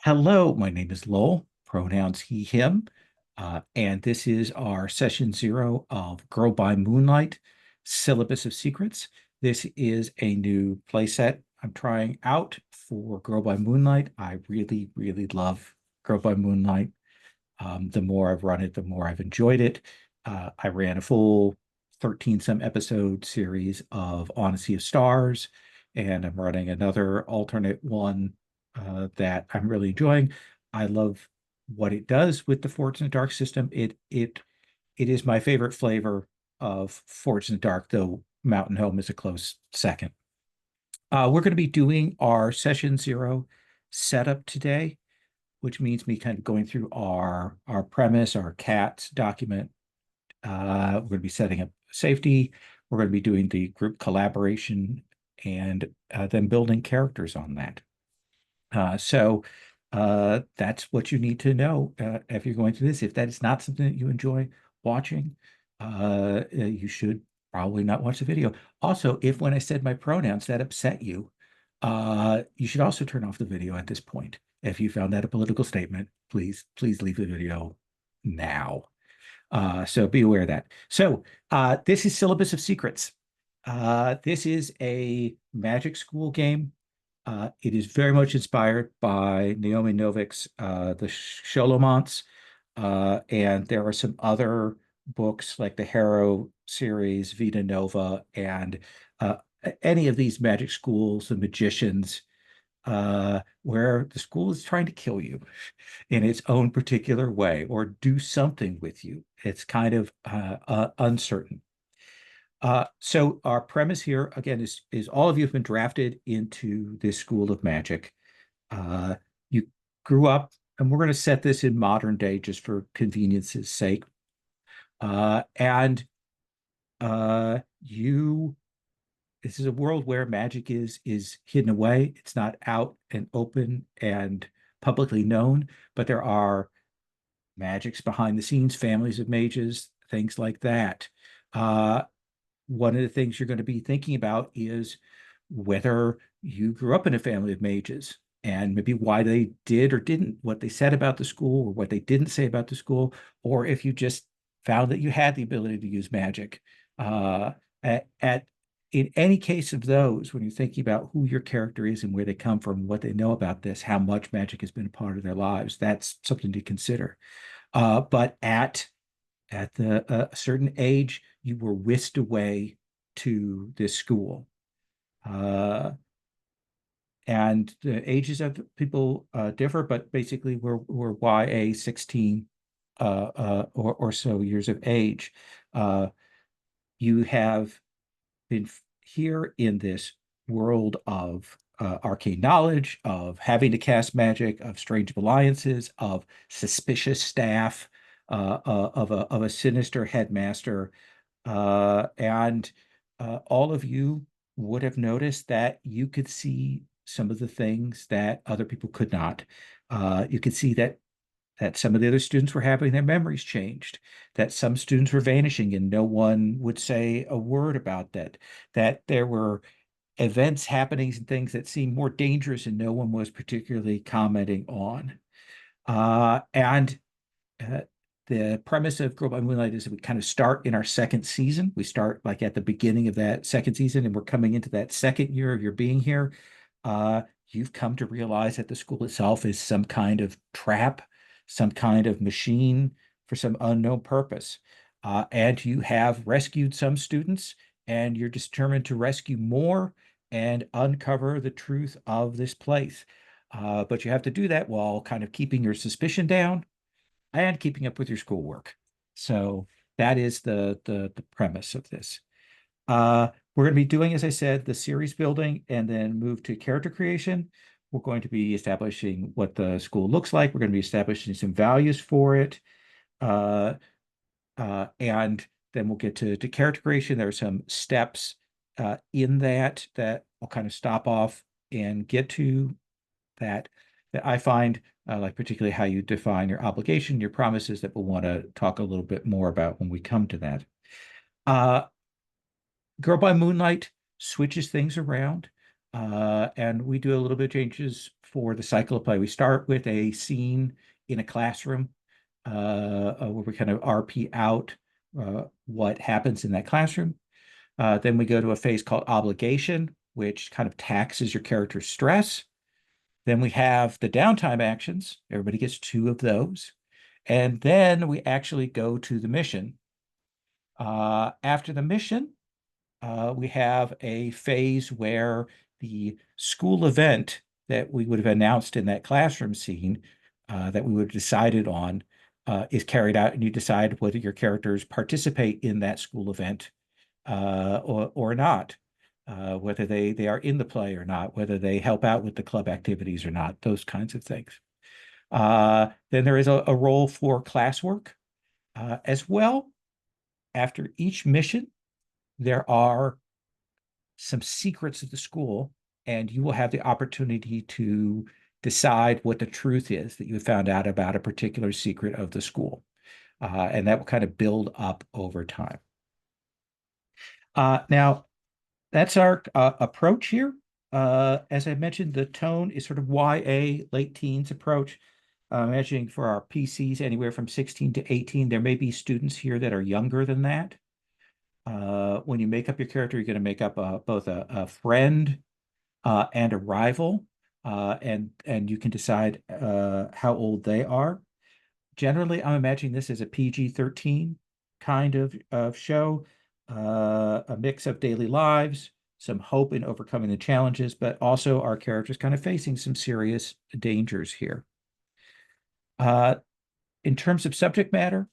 Hello, my name is Lowell, pronouns he, him, and this is our session 0 of Girl by Moonlight, Syllabus of Secrets. This is a new playset I'm trying out for Girl by Moonlight. I really, really love Girl by Moonlight. The more I've run it, the more I've enjoyed it. I ran a full 13 some episode series of Honesty of Stars, and I'm running another alternate one that I'm really enjoying. I love what it does with the Forged in the Dark system. It is my favorite flavor of Forged in the Dark, though Mountain Home is a close second. We're going to be doing our session 0 setup today, which means me kind of going through our premise, our CATS document. We're going to be setting up safety. We're going to be doing the group collaboration and then building characters on that. So that's what you need to know if you're going through this. If that is not something that you enjoy watching, you should probably not watch the video. Also, if when I said my pronouns that upset you, you should also turn off the video at this point. If you found that a political statement, please leave the video now. So be aware of that. So this is Syllabus of Secrets. This is a magic school game. It is very much inspired by Naomi Novik's The Sholomonts, and there are some other books like the Harrow series, Vita Nova, and uh, any of these magic schools, the magicians, where the school is trying to kill you in its own particular way or do something with you. It's kind of uncertain. So our premise here again is all of you have been drafted into this school of magic. You grew up, and we're going to set this in modern day just for convenience's sake. And you this is a world where magic is hidden away. It's not out and open and publicly known, but there are magics behind the scenes, families of mages, things like that. Uh, One of the things you're going to be thinking about is whether you grew up in a family of mages and maybe why they did or didn't, what they said about the school or what they didn't say about the school, or if you just found that you had the ability to use magic. Uh, at in any case of those, when you're thinking about who your character is and where they come from, what they know about this, how much magic has been a part of their lives, that's something to consider. But at a certain age, you were whisked away to this school. Uh, and the ages of people differ, but basically we're YA 16 or so years of age. Uh, you have been here in this world of arcane knowledge, of having to cast magic, of strange alliances, of suspicious staff, of a sinister headmaster, and all of you would have noticed that you could see some of the things that other people could not. You could see that some of the other students were having their memories changed, that some students were vanishing and no one would say a word about that, that there were events, happenings, and things that seemed more dangerous and no one was particularly commenting on. And the premise of Girl by Moonlight is that we kind of start in our second season. We start like at the beginning of that second season, and we're coming into that second year of your being here. You've come to realize that the school itself is some kind of trap, some kind of machine for some unknown purpose. And you have rescued some students, and you're determined to rescue more and uncover the truth of this place. But you have to do that while kind of keeping your suspicion down and keeping up with your schoolwork. So that is the premise of this. We're going to be doing, as I said, the series building and then move to character creation. We're going to be establishing what the school looks like. We're going to be establishing some values for it. Uh, and then we'll get to character creation. There are some steps in that I'll kind of stop off and get to that I find like particularly how you define your obligation, your promises that we'll want to talk a little bit more about when we come to that. Uh, Girl by Moonlight switches things around, and we do a little bit of changes for the cycle of play. We start with a scene in a classroom where we kind of RP out what happens in that classroom. Then we go to a phase called obligation, which kind of taxes your character's stress. Then we have the downtime actions. Everybody gets two of those. And then we actually go to the mission. After the mission, we have a phase where the school event that we would have announced in that classroom scene that we would have decided on is carried out, and you decide whether your characters participate in that school event or not, whether they are in the play or not, whether they help out with the club activities or not, those kinds of things. Then there is a role for classwork as well. After each mission, there are some secrets of the school, and you will have the opportunity to decide what the truth is that you found out about a particular secret of the school. And that will kind of build up over time. Now, that's our approach here. As I mentioned, the tone is sort of YA, late teens approach. Imagining for our PCs anywhere from 16 to 18. There may be students here that are younger than that. When you make up your character, you're going to make up both a friend and a rival, and you can decide how old they are. Generally, I'm imagining this as a PG-13 kind of show, a mix of daily lives, some hope in overcoming the challenges, but also our characters kind of facing some serious dangers here. In terms of subject matter,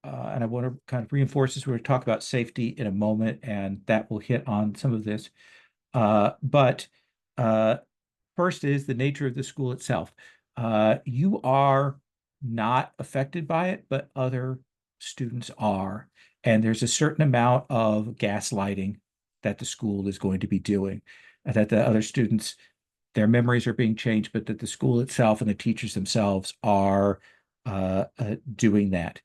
and I want to kind of reinforce this, we're going to talk about safety in a moment, and that will hit on some of this. But first is the nature of the school itself. You are not affected by it, but other students are. And there's a certain amount of gaslighting that the school is going to be doing, that the other students, their memories are being changed, but that the school itself and the teachers themselves are doing that.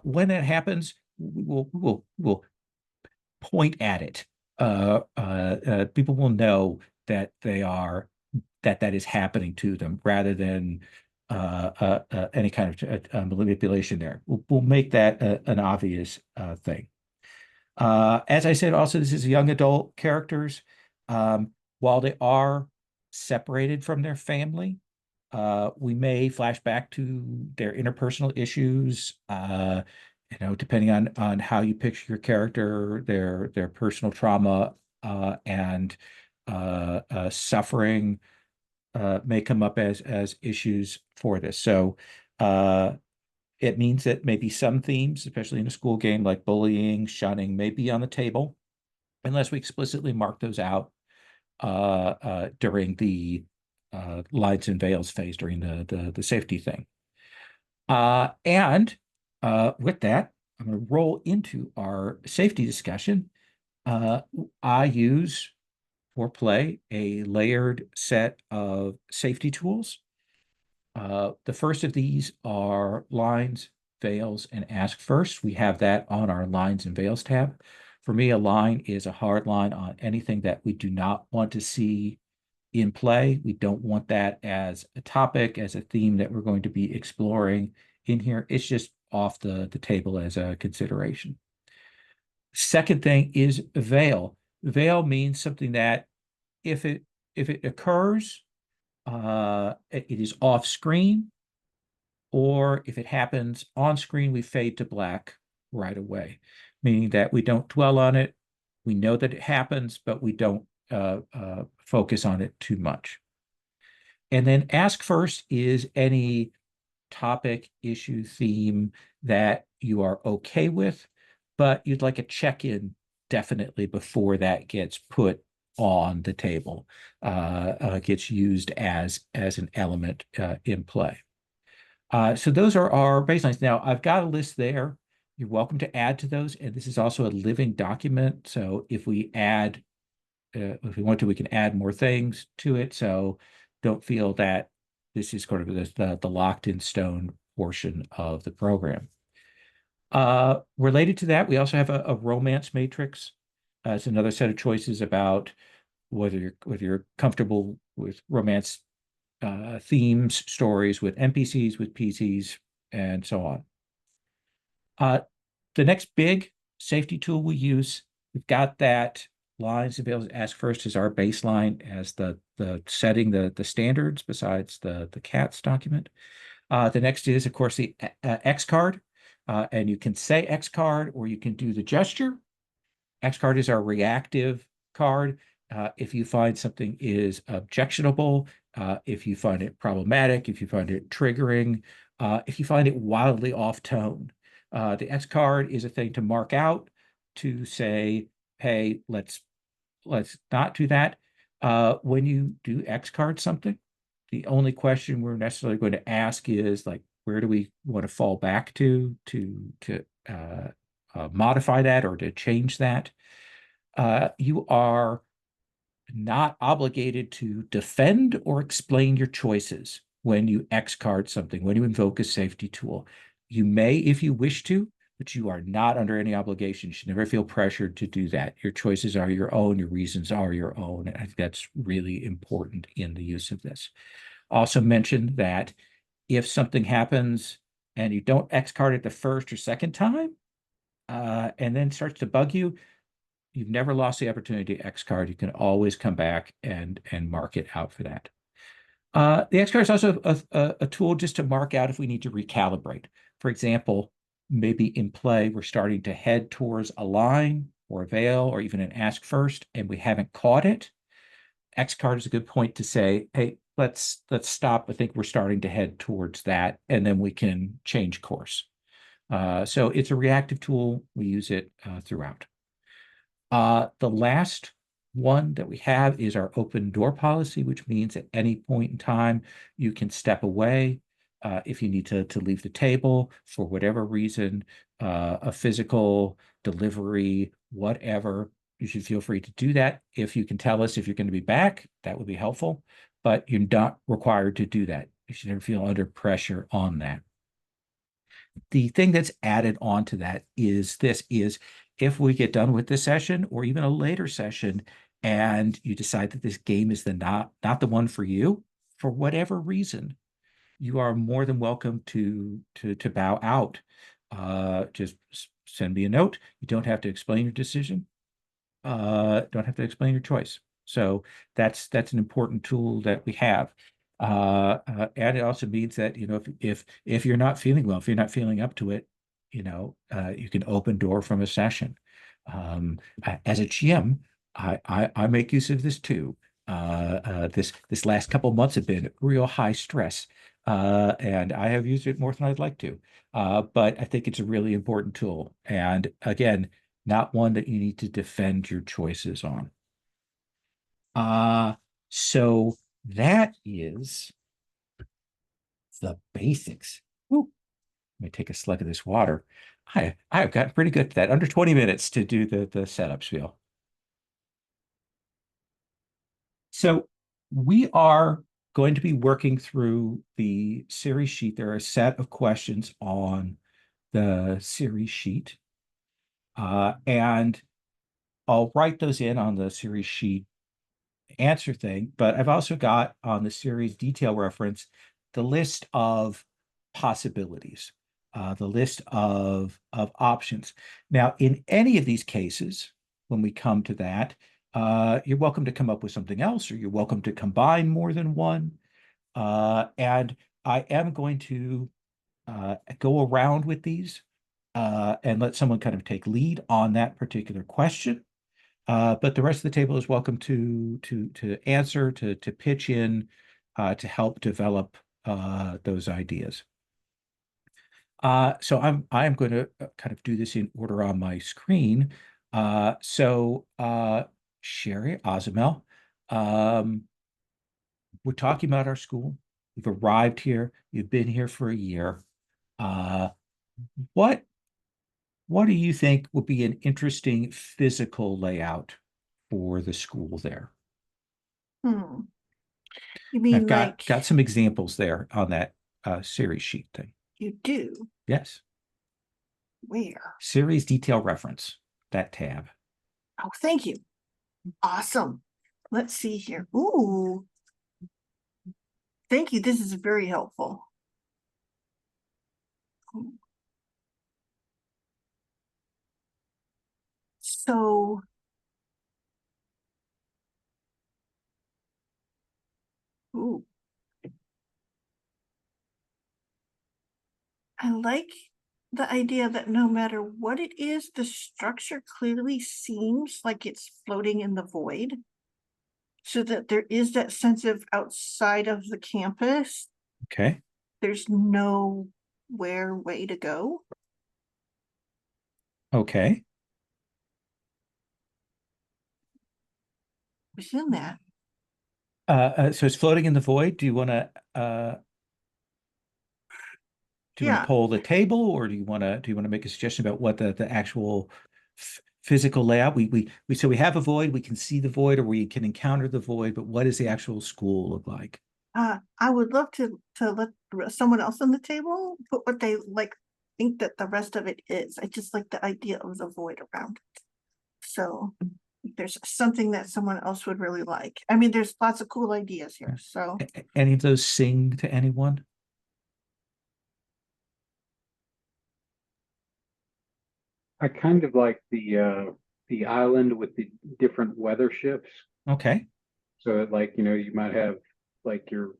When that happens, we'll point at it. People will know that that is happening to them, rather than any kind of manipulation there. We'll make that an obvious thing. As I said, also, this is young adult characters. While they are separated from their family, we may flash back to their interpersonal issues, depending on how you picture your character, their personal trauma and suffering may come up as issues for this. So it means that maybe some themes, especially in a school game like bullying, shunning, may be on the table, unless we explicitly mark those out during the lines and veils phase, during the safety thing. And with that, I'm going to roll into our safety discussion. I use for play a layered set of safety tools. The first of these are lines, veils, and ask first. We have that on our lines and veils tab. For me, a line is a hard line on anything that we do not want to see in play. We don't want that as a topic, as a theme that we're going to be exploring in here. It's just off the table as a consideration. Second thing is veil. Veil means something that if it occurs, it is off screen, or if it happens on screen, we fade to black right away, meaning that we don't dwell on it. We know that it happens, but we don't focus on it too much. And then ask first is any topic, issue, theme that you are okay with, but you'd like a check-in definitely before that gets put on the table, gets used as an element in play. So those are our baselines. Now, I've got a list there. You're welcome to add to those. And this is also a living document. So if we add, if we want to, we can add more things to it. So don't feel that this is sort of the locked in stone portion of the program. Related to that, we also have a romance matrix. It's another set of choices about whether you're comfortable with romance themes, stories with NPCs, with PCs, and so on. The next big safety tool we use, we've got that lines to be able to ask first as our baseline as the setting the standards besides the CATS document. The next is, of course, the X card. And you can say X card or you can do the gesture. X card is our reactive card. If you find something is objectionable, if you find it problematic, if you find it triggering, if you find it wildly off tone, the X card is a thing to mark out to say, hey, let's not do that. When you do X card something, the only question we're necessarily going to ask is like, where do we want to fall back to modify that or to change that? You are not obligated to defend or explain your choices when you X card something, when you invoke a safety tool. You may if you wish to, but you are not under any obligation. You should never feel pressured to do that. Your choices are your own, your reasons are your own. I think that's really important in the use of this. Also mentioned that if something happens and you don't X card it the first or second time, and then starts to bug you, you've never lost the opportunity to X card. You can always come back and mark it out for that. The X card is also a tool just to mark out if we need to recalibrate. For example, maybe in play, we're starting to head towards a line or a veil or even an ask first, and we haven't caught it. X card is a good point to say, hey, let's stop. I think we're starting to head towards that, and then we can change course. So it's a reactive tool. We use it throughout. The last one that we have is our open door policy, which means at any point in time, you can step away if you need to leave the table for whatever reason, a physical delivery, whatever. You should feel free to do that. If you can tell us if you're going to be back, that would be helpful, but you're not required to do that. You should never feel under pressure on that. The thing that's added on to that is if we get done with this session or even a later session and you decide that this game is not the one for you for whatever reason, you are more than welcome to bow out. Just send me a note. You don't have to explain your decision. Don't have to explain your choice. So that's an important tool that we have. And it also means that, you know, if you're not feeling well, if you're not feeling up to it, you know, you can open door from a session. As a GM, I make use of this too. This last couple of months have been real high stress, and I have used it more than I'd like to. But I think it's a really important tool. And again, not one that you need to defend your choices on. So that is the basics. Ooh, let me take a slug of this water. I've gotten pretty good at that. Under 20 minutes to do the setup spiel. So we are going to be working through the series sheet. There are a set of questions on the series sheet. And I'll write those in on the series sheet answer thing, but I've also got on the series detail reference the list of possibilities, the list of options. Now, in any of these cases, when we come to that, you're welcome to come up with something else, or you're welcome to combine more than one. And I am going to go around with these and let someone kind of take lead on that particular question. But the rest of the table is welcome to answer, to pitch in, to help develop those ideas. So I'm going to kind of do this in order on my screen. So Sherry Ozamel, we're talking about our school. You've arrived here. You've been here for a year. Uh, what do you think would be an interesting physical layout for the school there? Hmm. You I've mean got like some examples there on that series sheet thing. you do? Yes, Where? series detail reference, that tab. Oh, thank you. Awesome. Let's see here. Ooh, Thank you. This is very helpful. So, ooh, I like the idea that no matter what it is, the structure clearly seems like it's floating in the void. So that there is that sense of outside of the campus, Okay. there's no way to go Okay. within that. So it's floating in the void. Do you want to Yeah, poll the table, or do you want to make a suggestion about what the actual physical layout? So we have a void, we can see the void, or we can encounter the void, but what does the actual school look like? I would love to let someone else on the table put what they like think that the rest of it is. I just like the idea of the void around it. So if there's something that someone else would really like. I mean, there's lots of cool ideas here. So Any of those sing to anyone? I kind of like the island with the different weather shifts. Okay. So like, you might have like your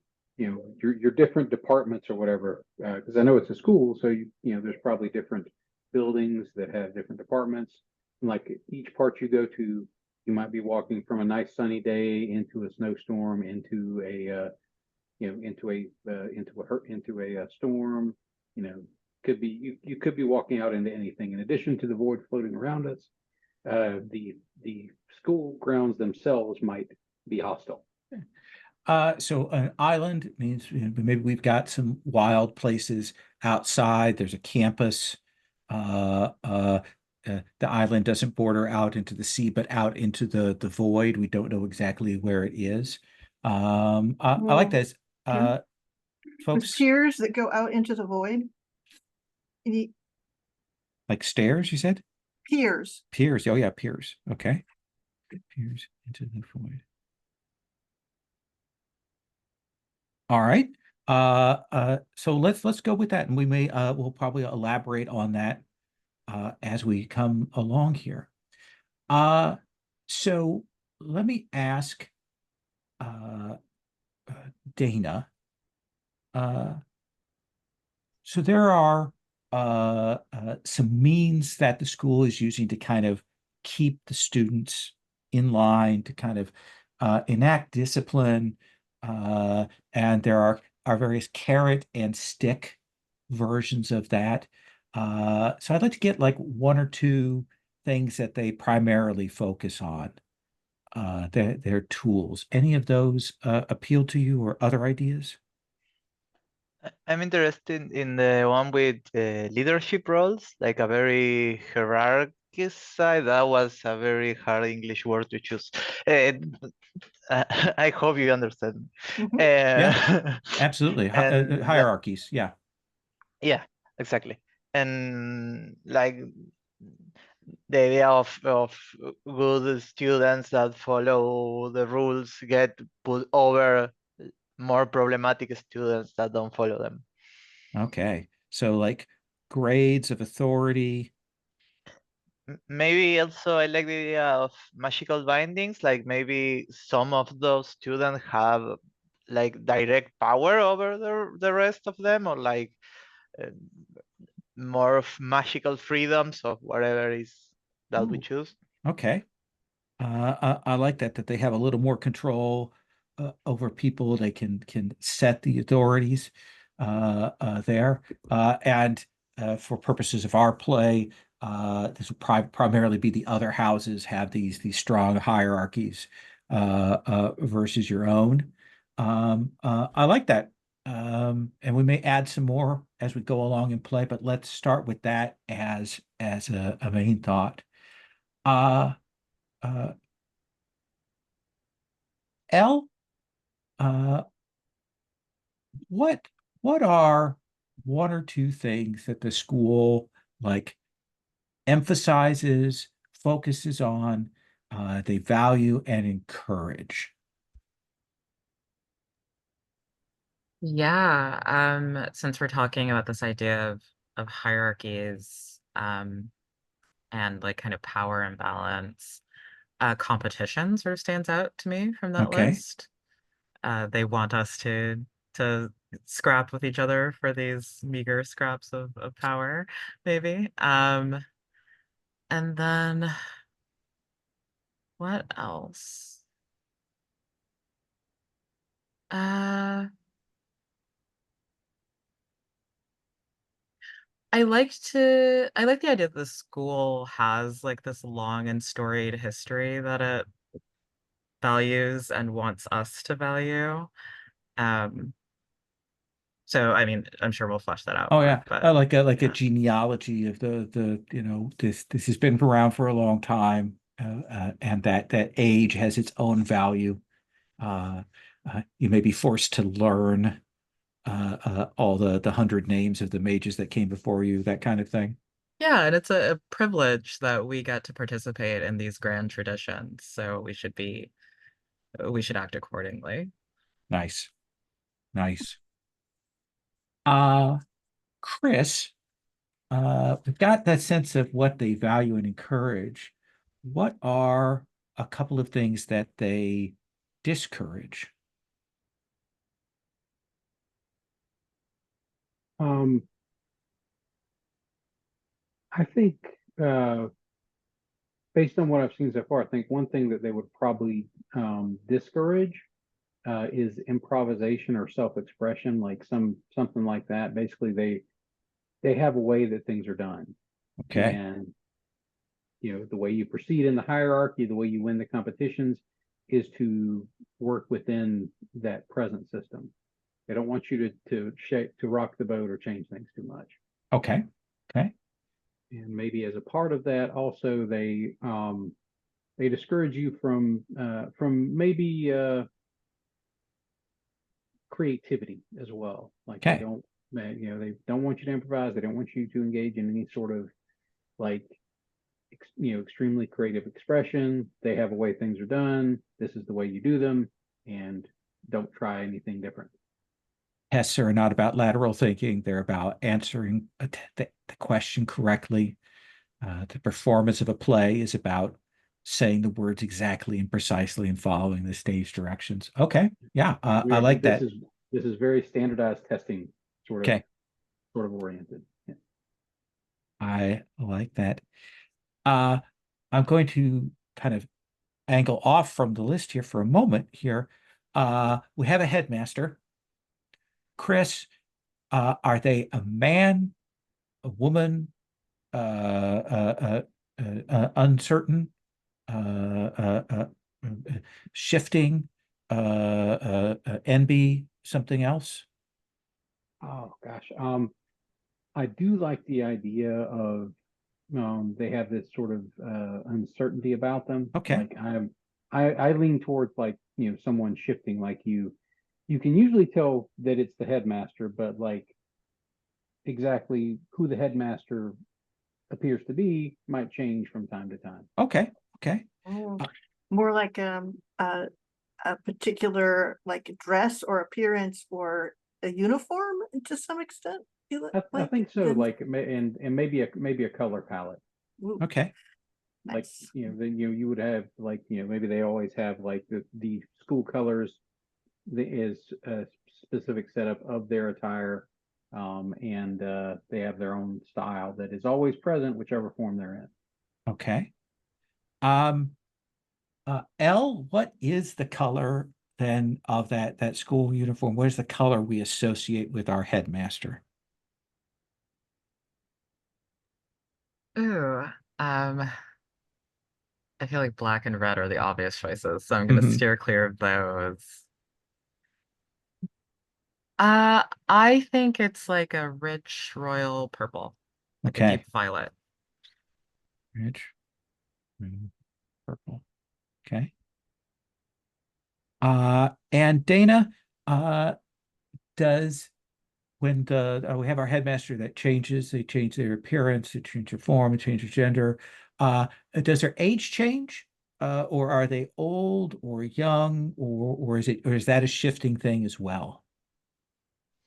different departments or whatever. Because I know it's a school, so there's probably different buildings that have different departments. And like each part you go to, you might be walking from a nice sunny day into a snowstorm, into a into a storm. You know, you could be walking out into anything. In addition to the void floating around us, the school grounds themselves might be hostile. So an island means maybe we've got some wild places outside. There's a campus. The island doesn't border out into the sea, but out into the void. We don't know exactly where it is. I like well, this. Uh, with Folks, piers that go out into the void. like stairs, you said? Piers. Piers. Oh yeah, piers. Okay. Piers into the void. All right. So let's go with that, and we'll probably elaborate on that as we come along here. Uh, so let me ask uh, uh, Dana. Uh, so there are some means that the school is using to kind of keep the students in line, to kind of enact discipline, and there are various carrot and stick versions of that. So I'd like to get like one or two things that they primarily focus on, their tools. Any of those appeal to you, or other ideas? I'm interested in the one with leadership roles, like a very hierarchy side. That was a very hard English word to choose. Uh, I hope you understand. Mhm. Yeah, Uh, absolutely. and Hierarchies. Yeah. yeah, exactly. And like the idea of good students that follow the rules get put over more problematic students that don't follow them. Okay. So like grades of authority. Maybe also I like the idea of magical bindings, like maybe some of those students have like direct power over the rest of them, or like uh, more of magical freedoms of whatever is that we Ooh, choose. okay. I like that they have a little more control over people. They can set the authorities there, and for purposes of our play, this would primarily be the other houses have these strong hierarchies versus your own. I like that, and we may add some more as we go along and play. But let's start with that as a main thought. Uh, uh, L, uh, what what are one or two things that the school like emphasizes, focuses on, they value and encourage? Yeah, since we're talking about this idea of hierarchies, and like kind of power imbalance, competition sort of stands out to me from that Okay. list. They want us to scrap with each other for these meager scraps of power, maybe. And then what else? Uh, I like the idea that the school has like this long and storied history that it values and wants us to value. Um, so I mean, I'm sure we'll flesh that out Oh more, yeah, but like a yeah. genealogy of the this has been around for a long time, and that age has its own value. Uh, you may be forced to learn all the 100 names of the mages that came before you, that kind of thing. Yeah, and it's a privilege that we get to participate in these grand traditions. So we should act accordingly. Nice, nice. Uh, Chris, we've got that sense of what they value and encourage. What are a couple of things that they discourage? Um, I think, uh, based on what I've seen so far, I think one thing that they would probably discourage is improvisation or self-expression, like something like that. Basically, they have a way that things are done, Okay. and the way you proceed in the hierarchy, the way you win the competitions, is to work within that present system. They don't want you to rock the boat or change things too much. Okay. Okay. And maybe as a part of that, also they discourage you from maybe creativity as well. Like Okay. they don't want you to improvise. They don't want you to engage in any sort of like extremely creative expression. They have a way things are done. This is the way you do them, and don't try anything different. Tests are not about lateral thinking. They're about answering the question correctly. The performance of a play is about saying the words exactly and precisely and following the stage directions. Okay. Yeah. I like This that. is very standardized testing, sort of Okay. sort of oriented. Yeah. I like that. Uh, I'm going to kind of angle off from the list here for a moment here. We have a headmaster. Chris, are they a man, a woman, uncertain, uh, uh, uh, shifting, NB, something else? Oh gosh. I do like the idea of they have this sort of uncertainty about them. Okay. Like I lean towards like someone shifting. Like you can usually tell that it's the headmaster, but like exactly who the headmaster appears to be might change from time to time. Okay. Okay. Oh, Uh, more like a particular like dress or appearance or a uniform to some extent. I Like think so. then, Like and maybe a color palette. ooh, okay. Like nice. then you would have like maybe they always have like the school colors is a specific setup of their attire, and they have their own style that is always present, whichever form they're in. Okay. Um, L, what is the color then of that school uniform? What is the color we associate with our headmaster? Ooh, um, I feel like black and red are the obvious choices, so I'm gonna Hmm. steer clear of those. I think it's like a rich royal purple, like a deep Okay. violet. Rich, green, purple. Okay. And Dana, uh, does when we have our headmaster that changes, they change their appearance, they change their form, they change their gender. Does their age change? Or are they old or young, or is that a shifting thing as well?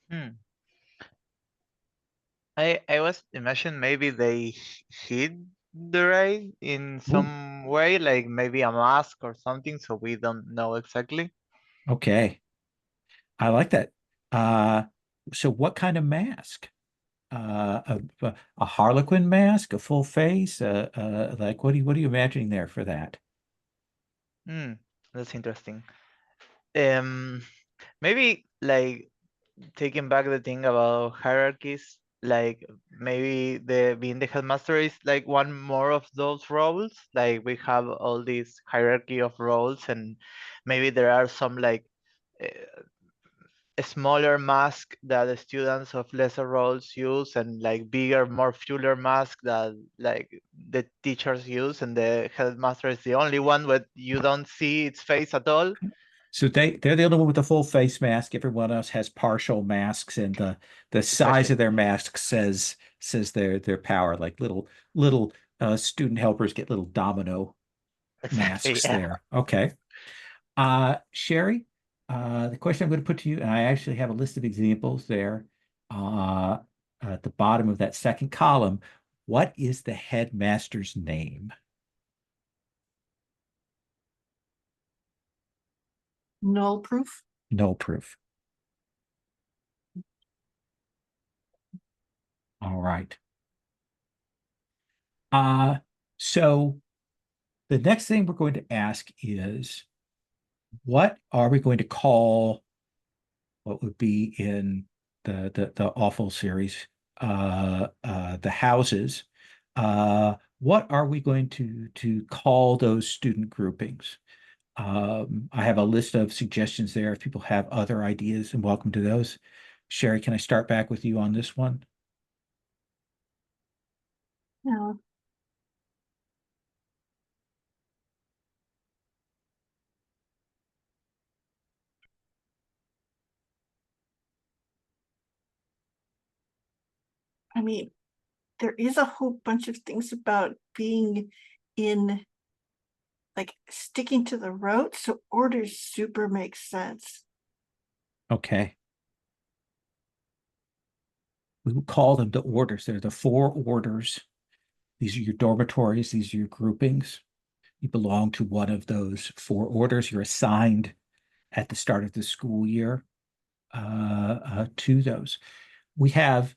Hmm. I was imagining maybe they hid the raid in Ooh, some way, like maybe a mask or something, so we don't know exactly. okay. I like that. Uh, so what kind of mask? A Harlequin mask, a full face, like what are you imagining there for that? Hmm, that's interesting. Um, Maybe like taking back the thing about hierarchies, like maybe the being the headmaster is like one more of those roles. Like we have all this hierarchy of roles, and maybe there are some like a smaller mask that the students of lesser roles use, and like bigger, more fuller mask that like the teachers use, and the headmaster is the only one but you don't see its face at all. So they're the only one with the full face mask. Everyone else has partial masks, and the size Exactly. of their mask says their power. Like little student helpers get little domino Exactly. masks Yeah. there. Okay. Sherry, the question I'm going to put to you, and I actually have a list of examples there, uh, at the bottom of that second column. What is the headmaster's name? Null proof. No proof. All right. Uh, so the next thing we're going to ask is, what are we going to call what would be in the awful series, the houses? What are we going to call those student groupings? I have a list of suggestions there. If people have other ideas, and welcome to those. Sherry, can I start back with you on this one? No, I mean, there is a whole bunch of things about being in, like, sticking to the rote, so orders super makes sense. Okay. We will call them the orders. They're the four orders. These are your dormitories. These are your groupings. You belong to one of those four orders. You're assigned at the start of the school year to those. We have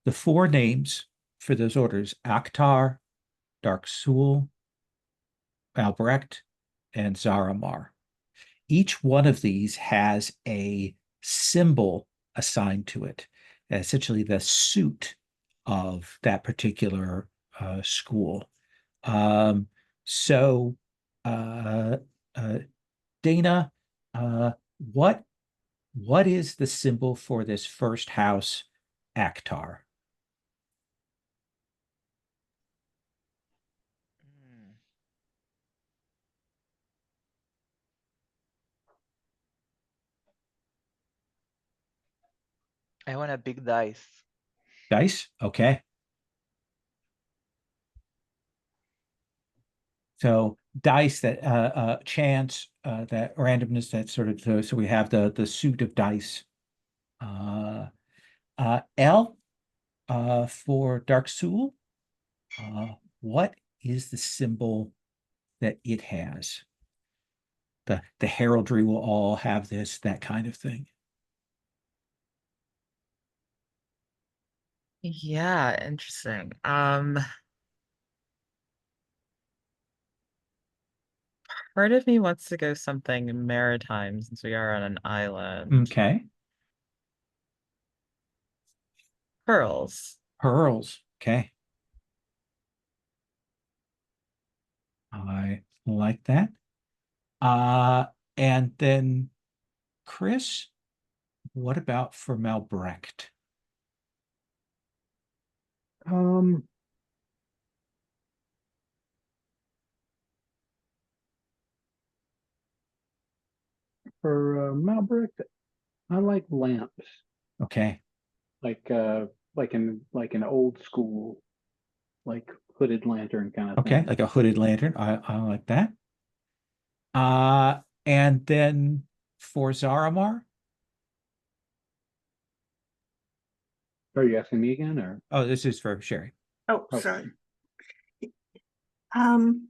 the four names for those orders: Akhtar, Dark Sul, Albrecht, and Zaramar. Each one of these has a symbol assigned to it, essentially the suit of that particular school. Um, so, uh, uh, Dana, uh, what what is the symbol for this first house, Akhtar? Hmm. I want a big dice. Dice? Okay. So dice, that chance, that randomness, that sort of, so we have the suit of dice. Uh L, for Dark Sul, what is the symbol that it has? The heraldry will all have this, that kind of thing. Yeah, interesting. Part of me wants to go something maritime since we are on an island. Okay. Pearls. Pearls. Okay. I like that. Uh, and then Chris, what about for Malbrecht? Um, for Malbrick, I like lamps, Okay. like like an old school, like hooded lantern kind of Okay. thing. Like a hooded lantern. I like that. And then for Zaramar? Are you asking me again, or? Oh, this is for Sherry. Oh, Oh. sorry. Um.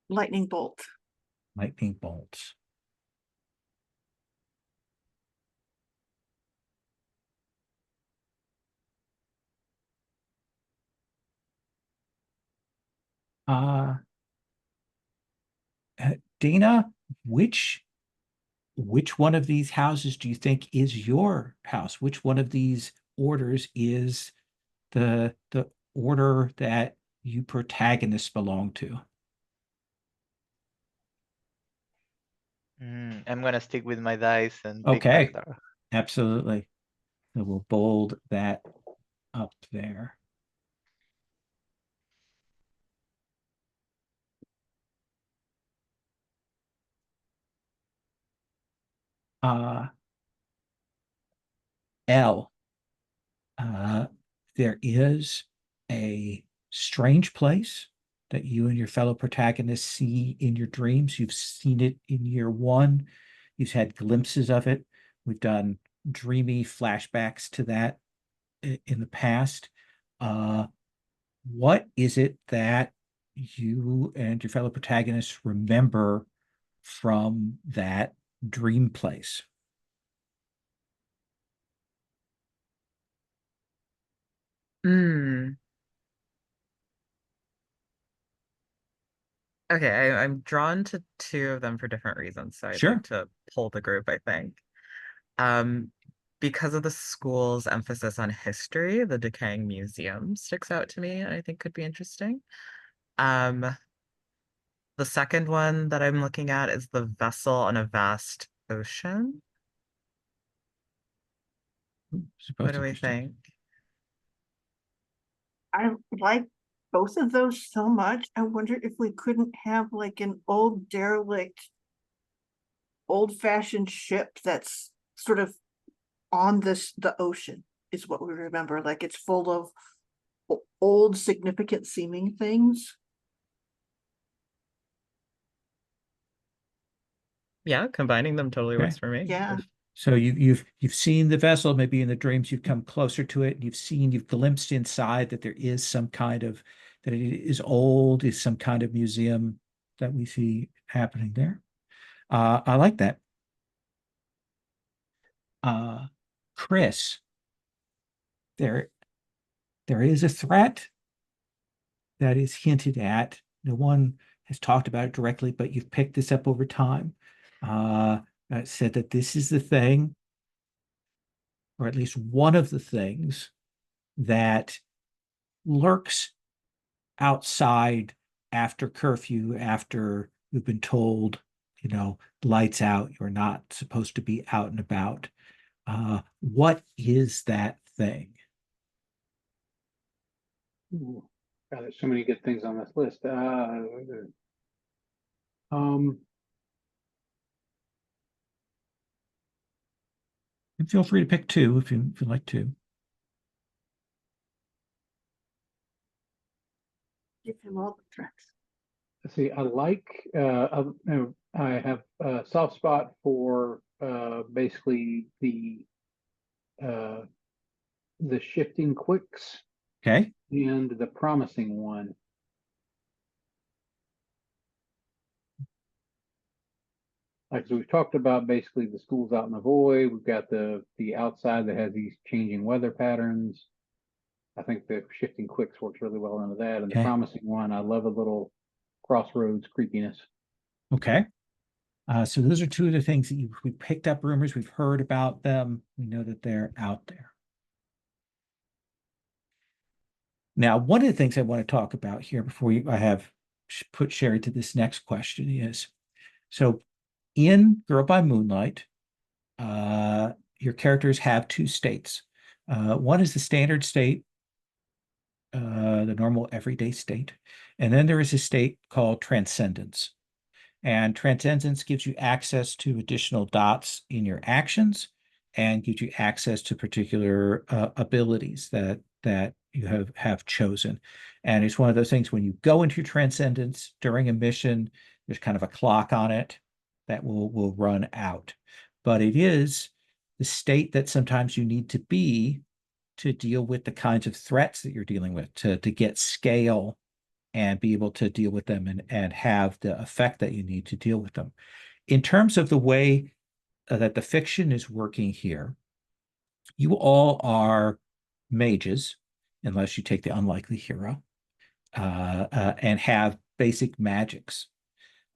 Lightning bolt. Lightning bolts. Uh, Dana, which one of these houses do you think is your house? Which one of these orders is the order that you protagonists belong to? I'm gonna stick with my dice and pick Okay, Vector. absolutely. So we'll bold that up there. Uh, L. There is a strange place that you and your fellow protagonists see in your dreams. You've seen it in year one. You've had glimpses of it. We've done dreamy flashbacks to that in the past. What is it that you and your fellow protagonists remember from that dream place? Hmm. Okay, I'm drawn to two of them for different reasons, so I'd like Sure. to pull the group, I think. Um, because of the school's emphasis on history, the decaying museum sticks out to me and I think could be interesting. Um, the second one that I'm looking at is the vessel on a vast ocean. What Both do we interesting. think? I like both of those so much. I wonder if we couldn't have like an old derelict, old-fashioned ship that's sort of on the ocean is what we remember. Like it's full of old, significant seeming things. Yeah, combining them totally Okay. works for me. Yeah. So you've seen the vessel, maybe in the dreams you've come closer to it, and you've glimpsed inside that there is some kind of that it is old, is some kind of museum that we see happening there. I like that. Uh, Chris, there there is a threat that is hinted at. No one has talked about it directly, but you've picked this up over time. Said that this is the thing, or at least one of the things that lurks outside after curfew, after you've been told, lights out, you're not supposed to be out and about. What is that thing? Ooh, God, there's so many good things on this list. Um, And feel free to pick two if you like to. Give him all the threats. let's see, I have a soft spot for basically uh, the shifting quicks Okay. and the promising one. Like, so we've talked about basically the schools out in the void. We've got the outside that has these changing weather patterns. I think the shifting quicks works really well into that. And the Okay. promising one, I love a little crossroads creepiness. Okay. So those are two of the things that we picked up rumors. We've heard about them. We know that they're out there. Now, one of the things I want to talk about here before I have put Sherry to this next question is, so in Girl by Moonlight, your characters have two states. One is the standard state, the normal everyday state. And then there is a state called transcendence. And transcendence gives you access to additional dots in your actions and gives you access to particular abilities that have chosen. And it's one of those things when you go into transcendence during a mission, there's kind of a clock on it that will run out. But it is the state that sometimes you need to be to deal with the kinds of threats that you're dealing with, to get scale and be able to deal with them and have the effect that you need to deal with them. In terms of the way that the fiction is working here, you all are mages, unless you take the unlikely hero, and have basic magics.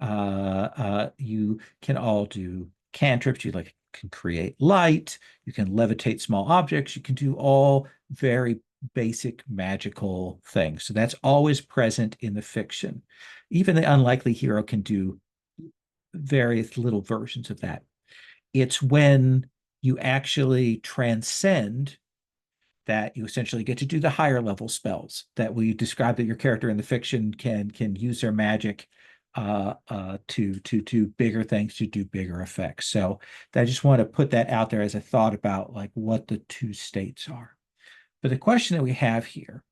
You can all do cantrips. You can create light. You can levitate small objects. You can do all very basic magical things. So that's always present in the fiction. Even the unlikely hero can do various little versions of that. It's when you actually transcend that you essentially get to do the higher level spells that we describe that your character in the fiction can use their magic to do bigger things, to do bigger effects. So I just want to put that out there as a thought about like what the two states are. But the question that we have here,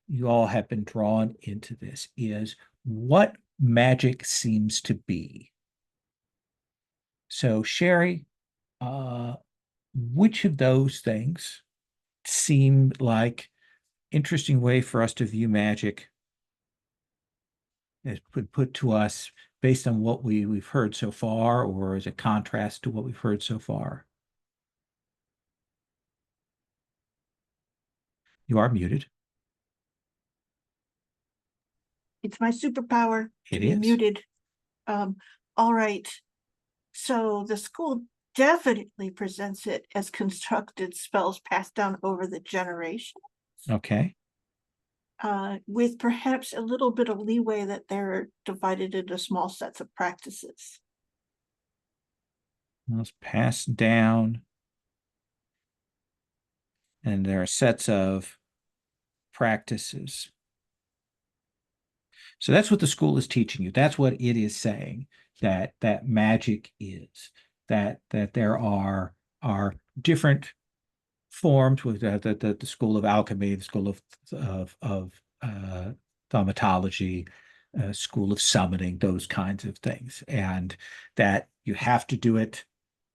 you all have been drawn into this, is what magic seems to be. So Sherry, which of those things seem like interesting way for us to view magic as put to us based on what we've heard so far, or as a contrast to what we've heard so far? You are muted. It's my superpower to It be is. muted. All right. So the school definitely presents it as constructed spells passed down over the generation, Okay. with perhaps a little bit of leeway that they're divided into small sets of practices. Let's pass down. And there are sets of practices. So that's what the school is teaching you. That's what it is saying that magic is. That there are different forms with the school of alchemy, the school of thaumatology, school of summoning, those kinds of things, and that you have to do it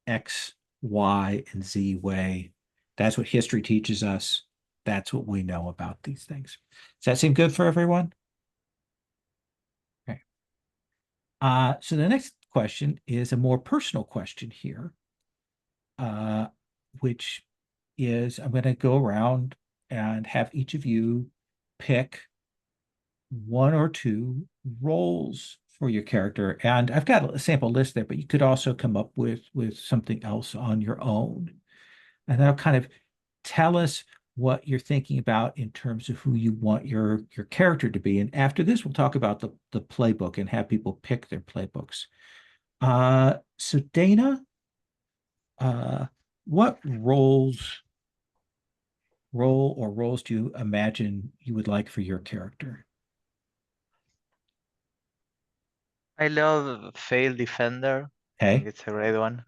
X, Y, and Z way. That's what history teaches us. That's what we know about these things. Does that seem good for everyone? Okay. So the next question is a more personal question here, which is I'm going to go around and have each of you pick one or two roles for your character. And I've got a sample list there, but you could also come up with something else on your own. And that'll kind of tell us what you're thinking about in terms of who you want your character to be. And after this, we'll talk about the playbook and have people pick their playbooks. So Dana, what role or roles do you imagine you would like for your character? I love Fail Defender. I think Okay. it's a great one.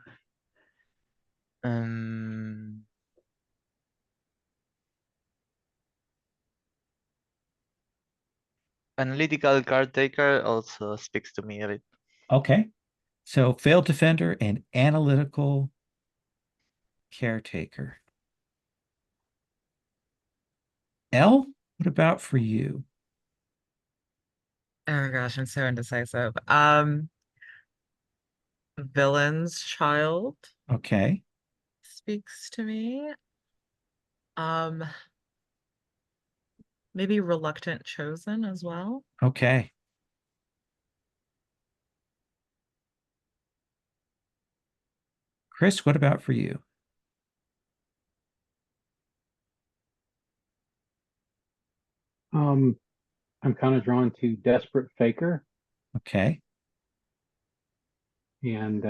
Analytical caretaker also speaks to me a bit. Okay. So failed defender and analytical caretaker. Elle, what about for you? Oh gosh, I'm so indecisive. Villain's child Okay. speaks to me. Um, maybe reluctant chosen as well. Okay. Chris, what about for you? I'm kind of drawn to desperate faker Okay. and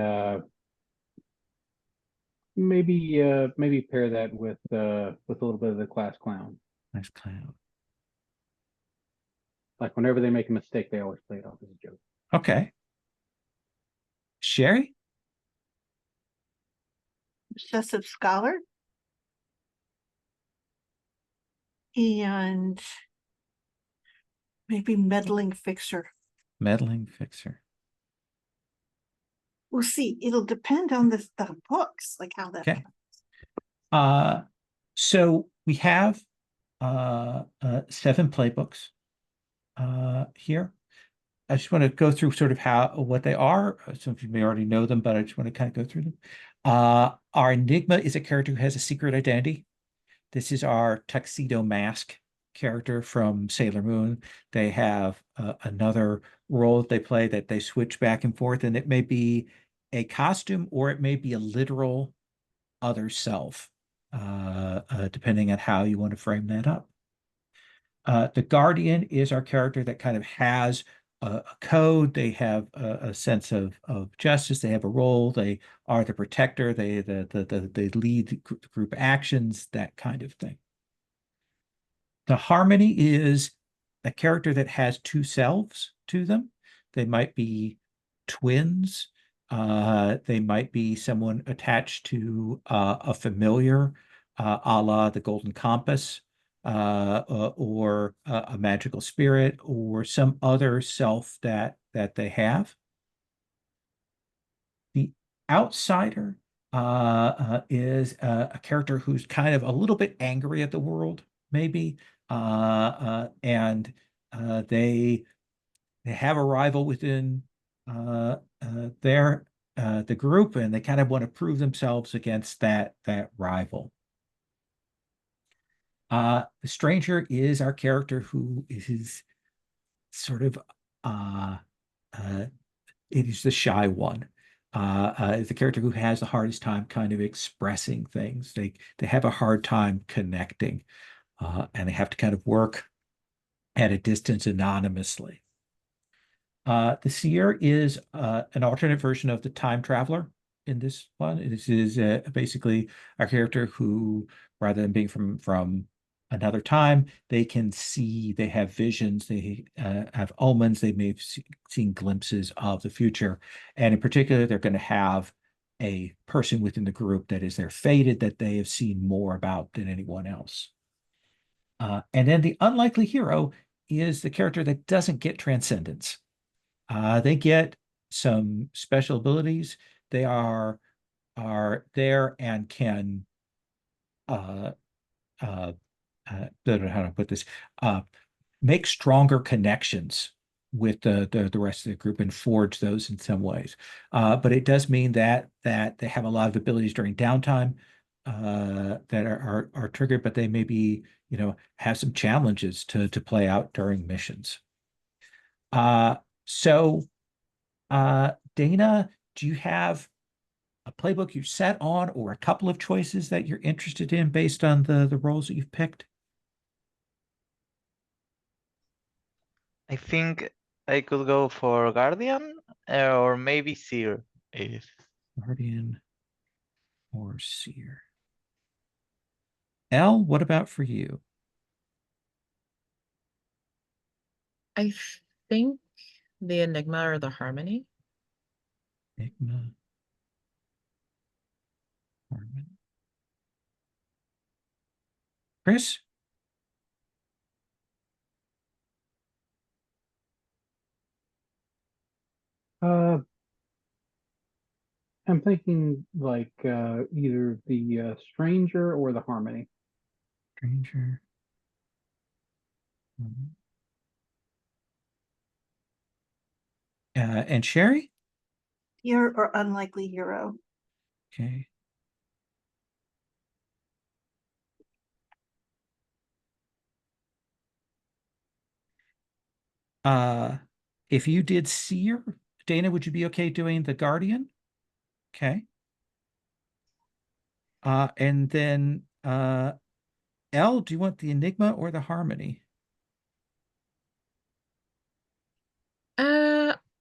maybe pair that with a little bit of the class clown. Nice clown. Like whenever they make a mistake, they always play it off as a joke. Okay. Sherry? Obsessive scholar. And maybe meddling fixer. Meddling fixer. We'll see. It'll depend on the books, like how that. Okay. So we have 7 playbooks here. I just want to go through sort of what they are. Some of you may already know them, but I just want to kind of go through them. Our Enigma is a character who has a secret identity. This is our tuxedo mask character from Sailor Moon. They have another role that they play that they switch back and forth, and it may be a costume or it may be a literal other self, depending on how you want to frame that up. The Guardian is our character that kind of has a code. They have a sense of justice. They have a role. They are the protector. They lead group actions, that kind of thing. The Harmony is a character that has 2 selves to them. They might be twins. They might be someone attached to a familiar, a la the Golden Compass, or a magical spirit, or some other self that they have. The Outsider is a character who's kind of a little bit angry at the world, maybe, and they have a rival within the group, and they kind of want to prove themselves against that rival. The Stranger is our character who is sort of it is the shy one. It's the character who has the hardest time kind of expressing things. They have a hard time connecting, and they have to kind of work at a distance anonymously. The Seer is an alternate version of the Time Traveler in this one. This is basically a character who, rather than being from another time, they can see, they have visions, they have omens, they may have seen glimpses of the future. And in particular, they're going to have a person within the group that is their fated, that they have seen more about than anyone else. And then the Unlikely Hero is the character that doesn't get transcendence. They get some special abilities. They are there and can I don't know how to put this, make stronger connections with the rest of the group and forge those in some ways. But it does mean that they have a lot of abilities during downtime that are triggered, but they maybe, have some challenges to play out during missions. So Dana, do you have a playbook you're set on, or a couple of choices that you're interested in based on the roles that you've picked? I think I could go for Guardian or maybe Seer. If Guardian or Seer. Elle, what about for you? I think the Enigma or the Harmony. Enigma. Harmony. Chris? I'm thinking like either the Stranger or the Harmony. Stranger. And Sherry? Hero or Unlikely Hero. Okay. If you did Seer, Dana, would you be okay doing the Guardian? Okay. And then Elle, do you want the Enigma or the Harmony?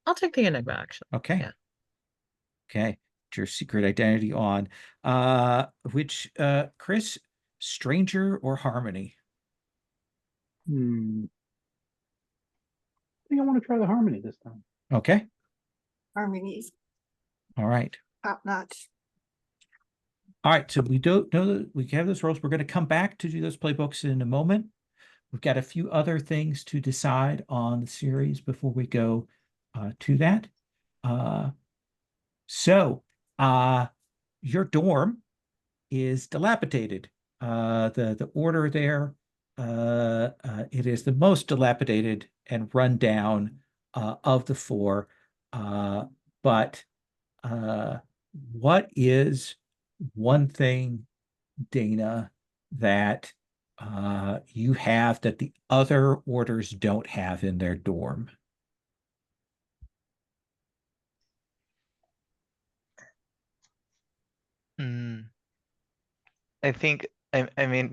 I'll take the Enigma actually. Okay. Yeah. Okay. Put your secret identity on. Which Chris, Stranger or Harmony? I think I want to try the Harmony this time. Okay. Harmonies, All right. top notch. All right. So we don't know that we have those roles. We're going to come back to do those playbooks in a moment. we've got a few other things to decide on the series before we go to that. So your dorm is dilapidated. The order there, it is the most dilapidated and run down of the four. But what is one thing, Dana, that you have that the other orders don't have in their dorm? Mm, I think, I mean,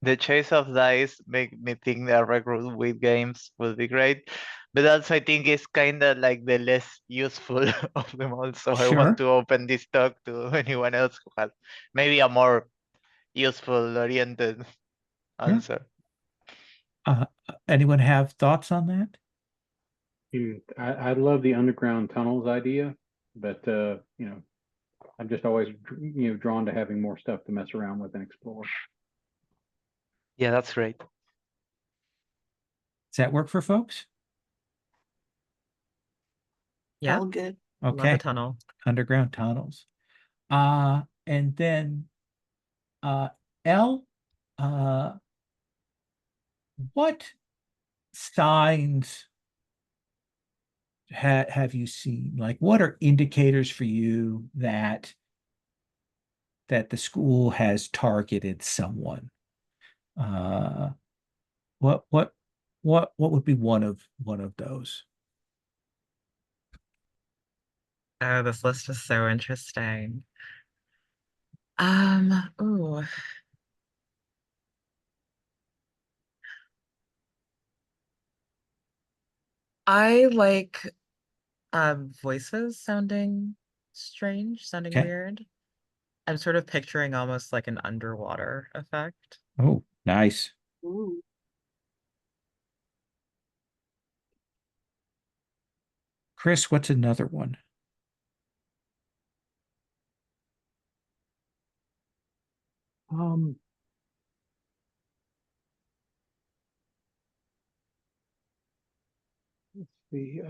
the choice of dice make me think that recruit with games would be great, but also I think it's kind of like the less useful of them all. So I want Sure. to open this talk to anyone else who has maybe a more useful oriented Sure. answer. Anyone have thoughts on that? I love the underground tunnels idea, but I'm just always drawn to having more stuff to mess around with and explore. Yeah, that's great. Does that work for folks? Yeah, All good. love a Okay, tunnel. underground tunnels. And then L, uh, what signs have you seen? Like, what are indicators for you that the school has targeted someone? Uh, what would be one of those? Oh, this list is so interesting. Ooh. I like voices sounding strange, sounding Okay. weird. I'm sort of picturing almost like an underwater effect. Oh, nice. Ooh. Chris, what's another one? Um, let's see. I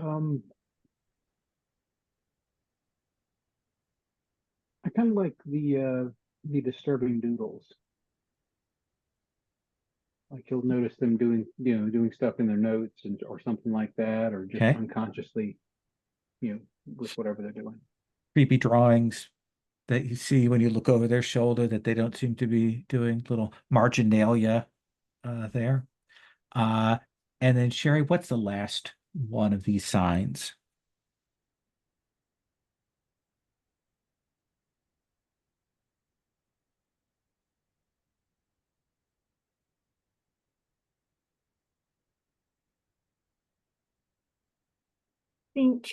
kind of like the disturbing doodles. Like you'll notice them doing stuff in their notes and or something like that, or just Okay. unconsciously, with whatever they're doing. Creepy drawings that you see when you look over their shoulder that they don't seem to be doing, little marginalia there. Uh, and then Sherry, what's the last one of these signs? Think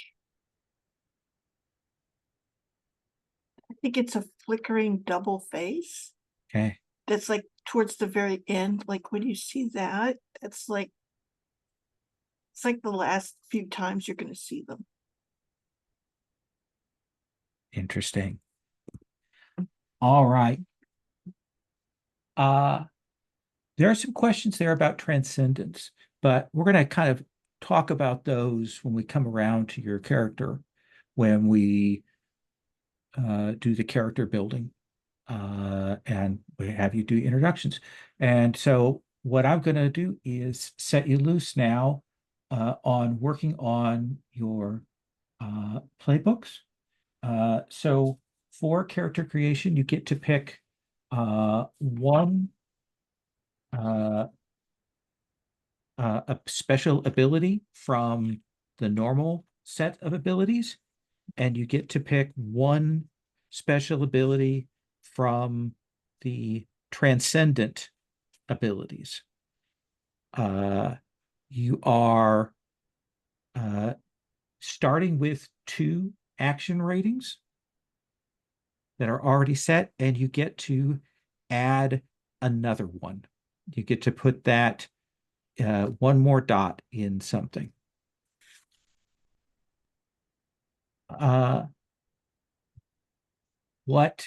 I think it's a flickering double face. Okay, That's like towards the very end. Like when you see that, it's like the last few times you're gonna see them. interesting. All right. Uh, there are some questions there about transcendence, but we're going to kind of talk about those when we come around to your character, when we do the character building, and we have you do introductions. And so what I'm going to do is set you loose now on working on your playbooks. So for character creation, you get to pick one uh, a special ability from the normal set of abilities, and you get to pick one special ability from the transcendent abilities. You are starting with 2 action ratings that are already set, and you get to add another one. You get to put that one more dot in something. What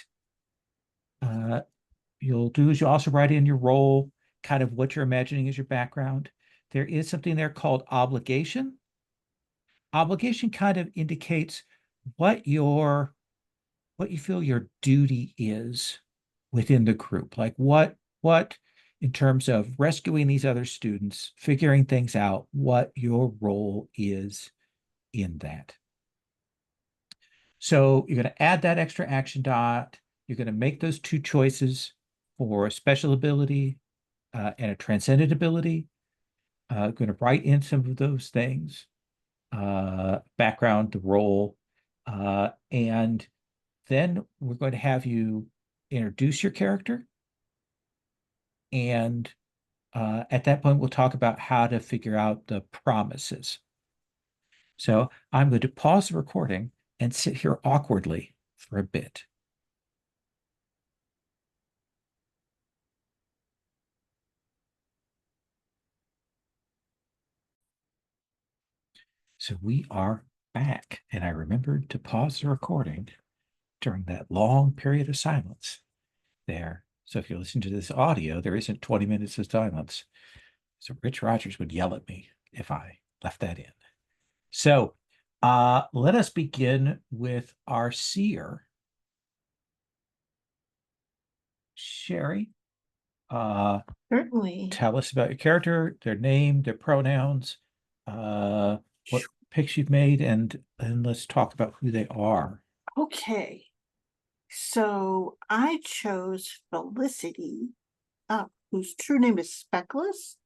you'll do is you also write in your role, kind of what you're imagining as your background. There is something there called obligation. Obligation kind of indicates what you feel your duty is within the group. Like what in terms of rescuing these other students, figuring things out, what your role is in that. So you're going to add that extra action dot. You're going to make those two choices for a special ability and a transcendent ability. Going to write in some of those things, background, the role, and then we're going to have you introduce your character. And at that point, we'll talk about how to figure out the promises. So I'm going to pause the recording and sit here awkwardly for a bit. So we are back, and I remembered to pause the recording during that long period of silence there. So if you listen to this audio, there isn't 20 minutes of silence. So Rich Rogers would yell at me if I left that in. So let us begin with our seer. Sherry, Certainly. tell us about your character, their name, their pronouns, what picks you've made, and let's talk about who they are. Okay. So I chose Felicity, whose true name is Speckless.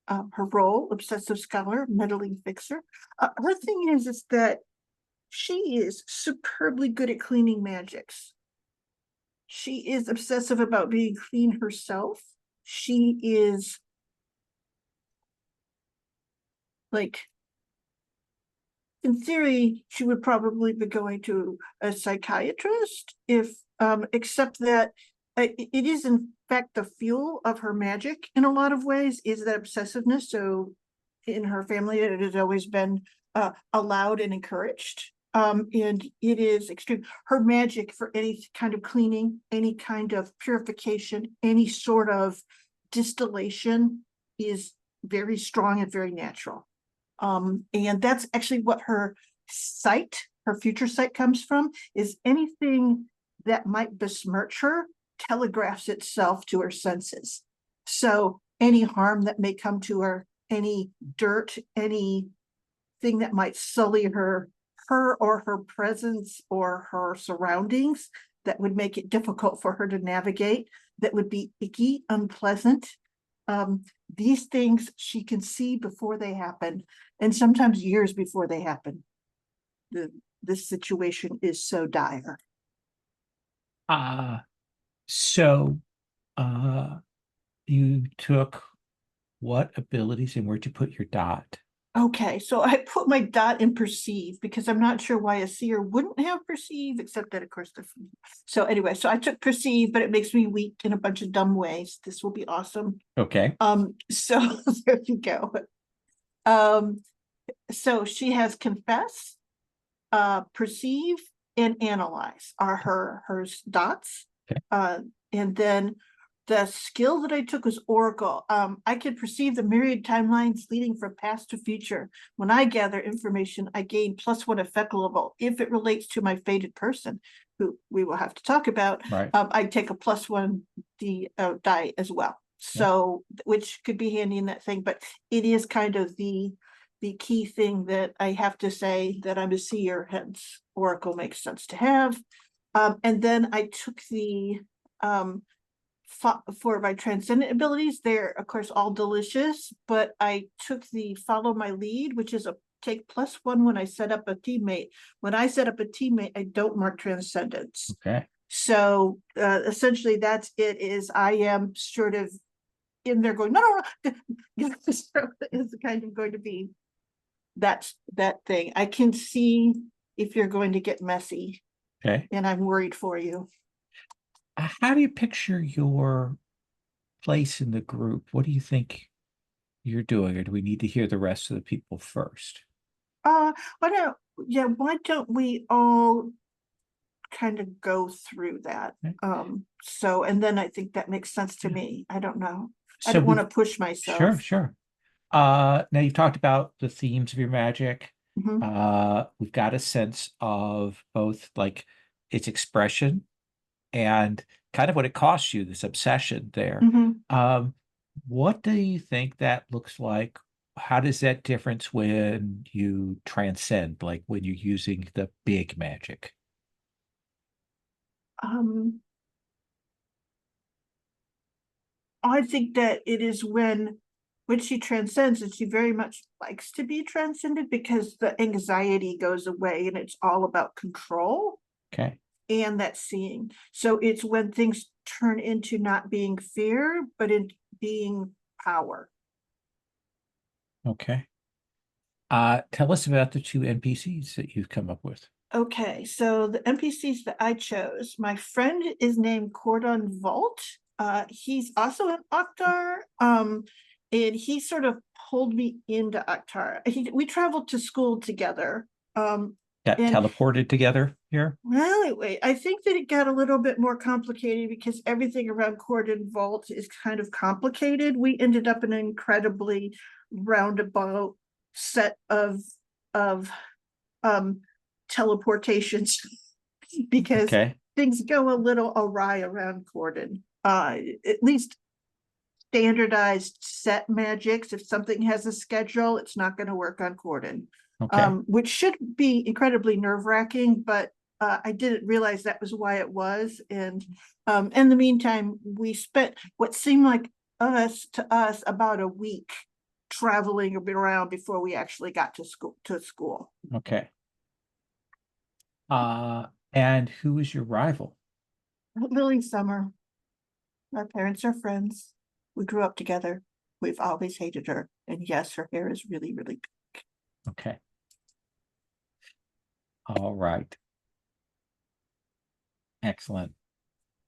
Her role, obsessive scholar, meddling fixer. Her thing is that she is superbly good at cleaning magics. She is obsessive about being clean herself. She is like, in theory, she would probably be going to a psychiatrist if, except that it is in fact the fuel of her magic in a lot of ways is that obsessiveness. So in her family, it has always been allowed and encouraged. And it is extreme. Her magic for any kind of cleaning, any kind of purification, any sort of distillation is very strong and very natural. And that's actually what her future sight comes from, is anything that might besmirch her telegraphs itself to her senses. So any harm that may come to her, any dirt, anything that might sully her or her presence or her surroundings that would make it difficult for her to navigate, that would be icky, unpleasant. These things she can see before they happen, and sometimes years before they happen. This situation is so dire. So you took what abilities and where'd you put your dot? Okay, so I put my dot in perceive because I'm not sure why a seer wouldn't have perceive, except that of course so anyway, so I took perceive, but it makes me weak in a bunch of dumb ways. This will be awesome. Okay. So there you go. So she has confess, perceive, and analyze are her dots. Okay. And then the skill that I took was Oracle. I can perceive the myriad timelines leading from past to future. When I gather information, I gain +1 effect level. If it relates to my fated person, who we will have to talk about, Right. I take a +1 die as well. So, which could be handy in that thing, but it is kind of the key thing that I have to say that I'm a seer, hence Oracle makes sense to have. And then I took the for my transcendent abilities. They're of course all delicious, but I took the follow my lead, which is a take +1 when I set up a teammate. When I set up a teammate, I don't mark transcendence. Okay. So essentially that's it. Is I am sort of in there going, no. So it's kind of going to be that thing. I can see if you're going to get messy. Okay. And I'm worried for you. How do you picture your place in the group? What do you think you're doing, or do we need to hear the rest of the people first? Why don't we all kind of go through that? Okay. So, and then I think that makes sense to me. I don't know. I So don't want to we've push sure, myself. sure. Now you've talked about the themes of your magic. Mhm. We've got a sense of both like its expression and kind of what it costs you, this obsession there. Mhm. What do you think that looks like? How does that difference when you transcend, like when you're using the big magic? Um, I think that it is when she transcends, and she very much likes to be transcended because the anxiety goes away and it's all about control Okay. and that seeing. So it's when things turn into not being fear, but in being power. Okay. Tell us about the two NPCs that you've come up with. Okay, so the NPCs that I chose, my friend is named Cordon Vault. He's also an Oktar, and he sort of pulled me into Oktar. We traveled to school together. Got And teleported together here? well, anyway, I think that it got a little bit more complicated because everything around Cordon Vault is kind of complicated. We ended up in an incredibly roundabout set of teleportations because Okay. things go a little awry around Cordon. At least standardized set magics. If something has a schedule, it's not going to work on Cordon. Okay. Which should be incredibly nerve-wracking, but I didn't realize that was why it was. And in the meantime, we spent what seemed like to us about a week traveling around before we actually got to school. Okay. And who is your rival? Lily Summer. Our parents are friends. We grew up together. We've always hated her. And yes, her hair is really, really pink. Okay. All right. Excellent.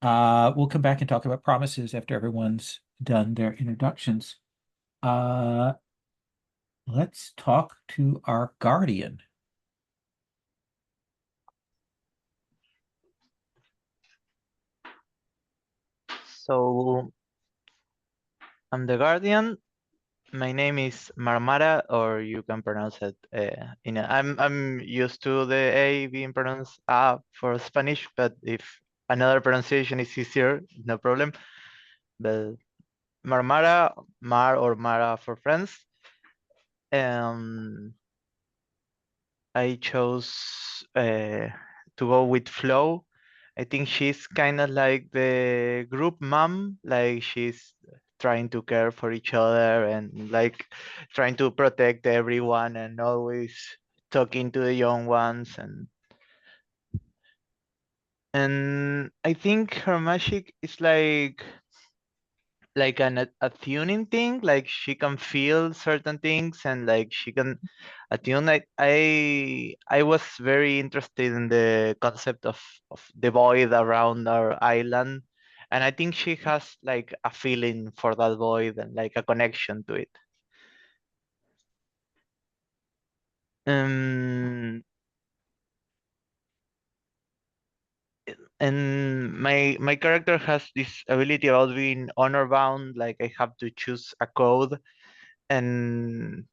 We'll come back and talk about promises after everyone's done their introductions. Uh, let's talk to our guardian. So I'm the guardian. My name is Marmara, or you can pronounce it. I'm used to the A being pronounced A for Spanish, but if another pronunciation is easier, no problem. But Marmara, Mar or Mara for friends. I chose to go with Flo. I think she's kind of like the group mom, like she's trying to care for each other and like trying to protect everyone and always talking to the young ones, and I think her magic is like an attuning thing, like she can feel certain things and like she can attune. I was very interested in the concept of the void around our island, and I think she has like a feeling for that void and like a connection to it. um and my character has this ability about being honor bound, like I have to choose a code, and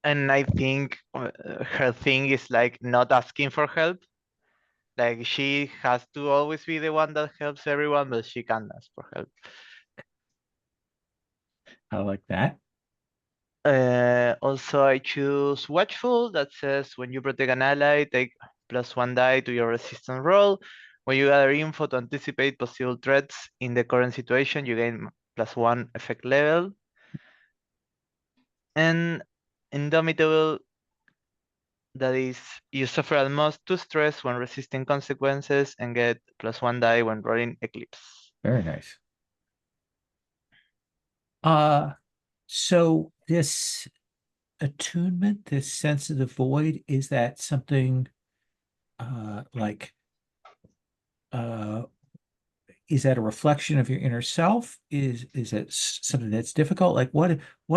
I think her thing is like not asking for help. Like she has to always be the one that helps everyone, but she can't ask for help. I like that. Also, I choose Watchful. That says when you protect an ally, take +1 die to your resistance roll. When you gather info to anticipate possible threats in the current situation, you gain +1 effect level. And Indomitable, that is, you suffer at most 2 stress when resisting consequences and get +1 die when rolling Eclipse. Very nice. Uh, so this attunement, this sense of the void, is that something like uh is that a reflection of your inner self? Is it something that's difficult? Like what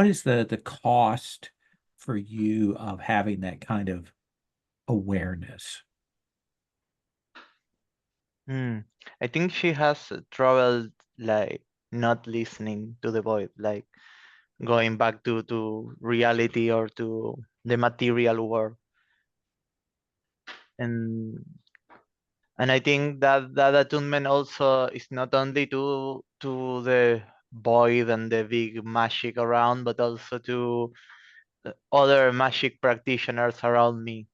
is the cost for you of having that kind of awareness? I think she has traveled like not listening to the void, like going back to reality or to the material world. And I think that that attunement also is not only to the void and the big magic around, but also to other magic practitioners around me.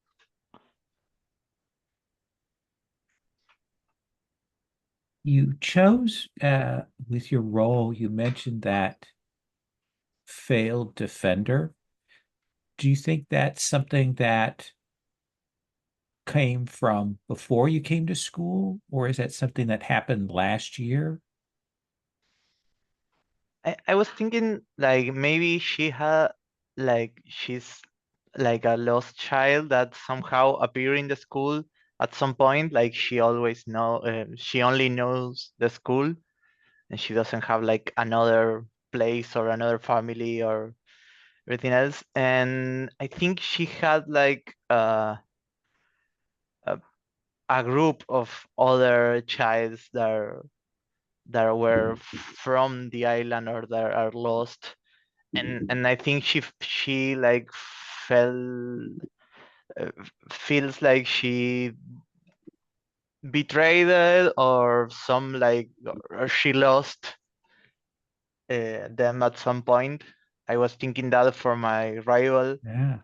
You chose with your role, you mentioned that failed defender. Do you think that's something that came from before you came to school, or is that something that happened last year? I was thinking like maybe she's like a lost child that somehow appeared in the school at some point. Like she only knows the school, and she doesn't have like another place or another family or everything else. And I think she had like a, a group of other childs that were from the island or that are lost. And I think she like felt feels like she betrayed it or some like or she lost them at some point. I was thinking that for my rival. Yeah,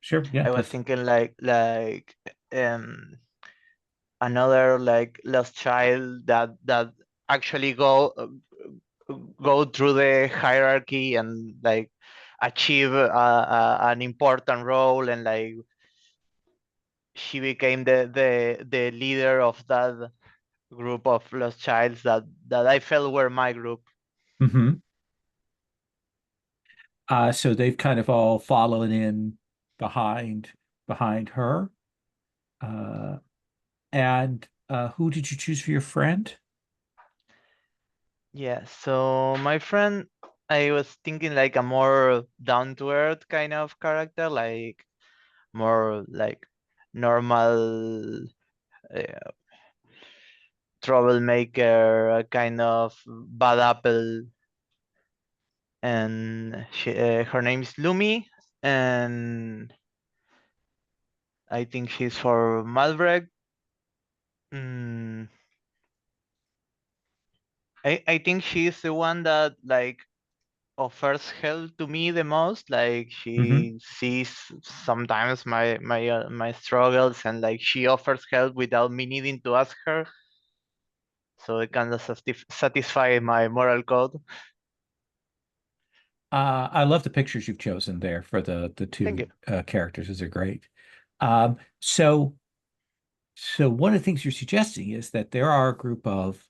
sure. Yeah, I was thinking like um another like lost child that actually go through the hierarchy and like achieve an important role, and like she became the leader of that group of lost childs that I felt were my group. hmm so they've kind of all fallen in behind behind her. Uh, and who did you choose for your friend? Yeah, so my friend, I was thinking like a more down to earth kind of character, like more like normal uh, troublemaker, kind of bad apple. And her name is Lumi, and I think she's for Malbrek. Mm, I think she's the one that like offers help to me the most. Like hmm she sees sometimes my struggles, and like she offers help without me needing to ask her. So it kind of satisfy my moral code. I love the pictures you've chosen there for the Thank you. two characters. Those are great. So one of the things you're suggesting is that there are a group of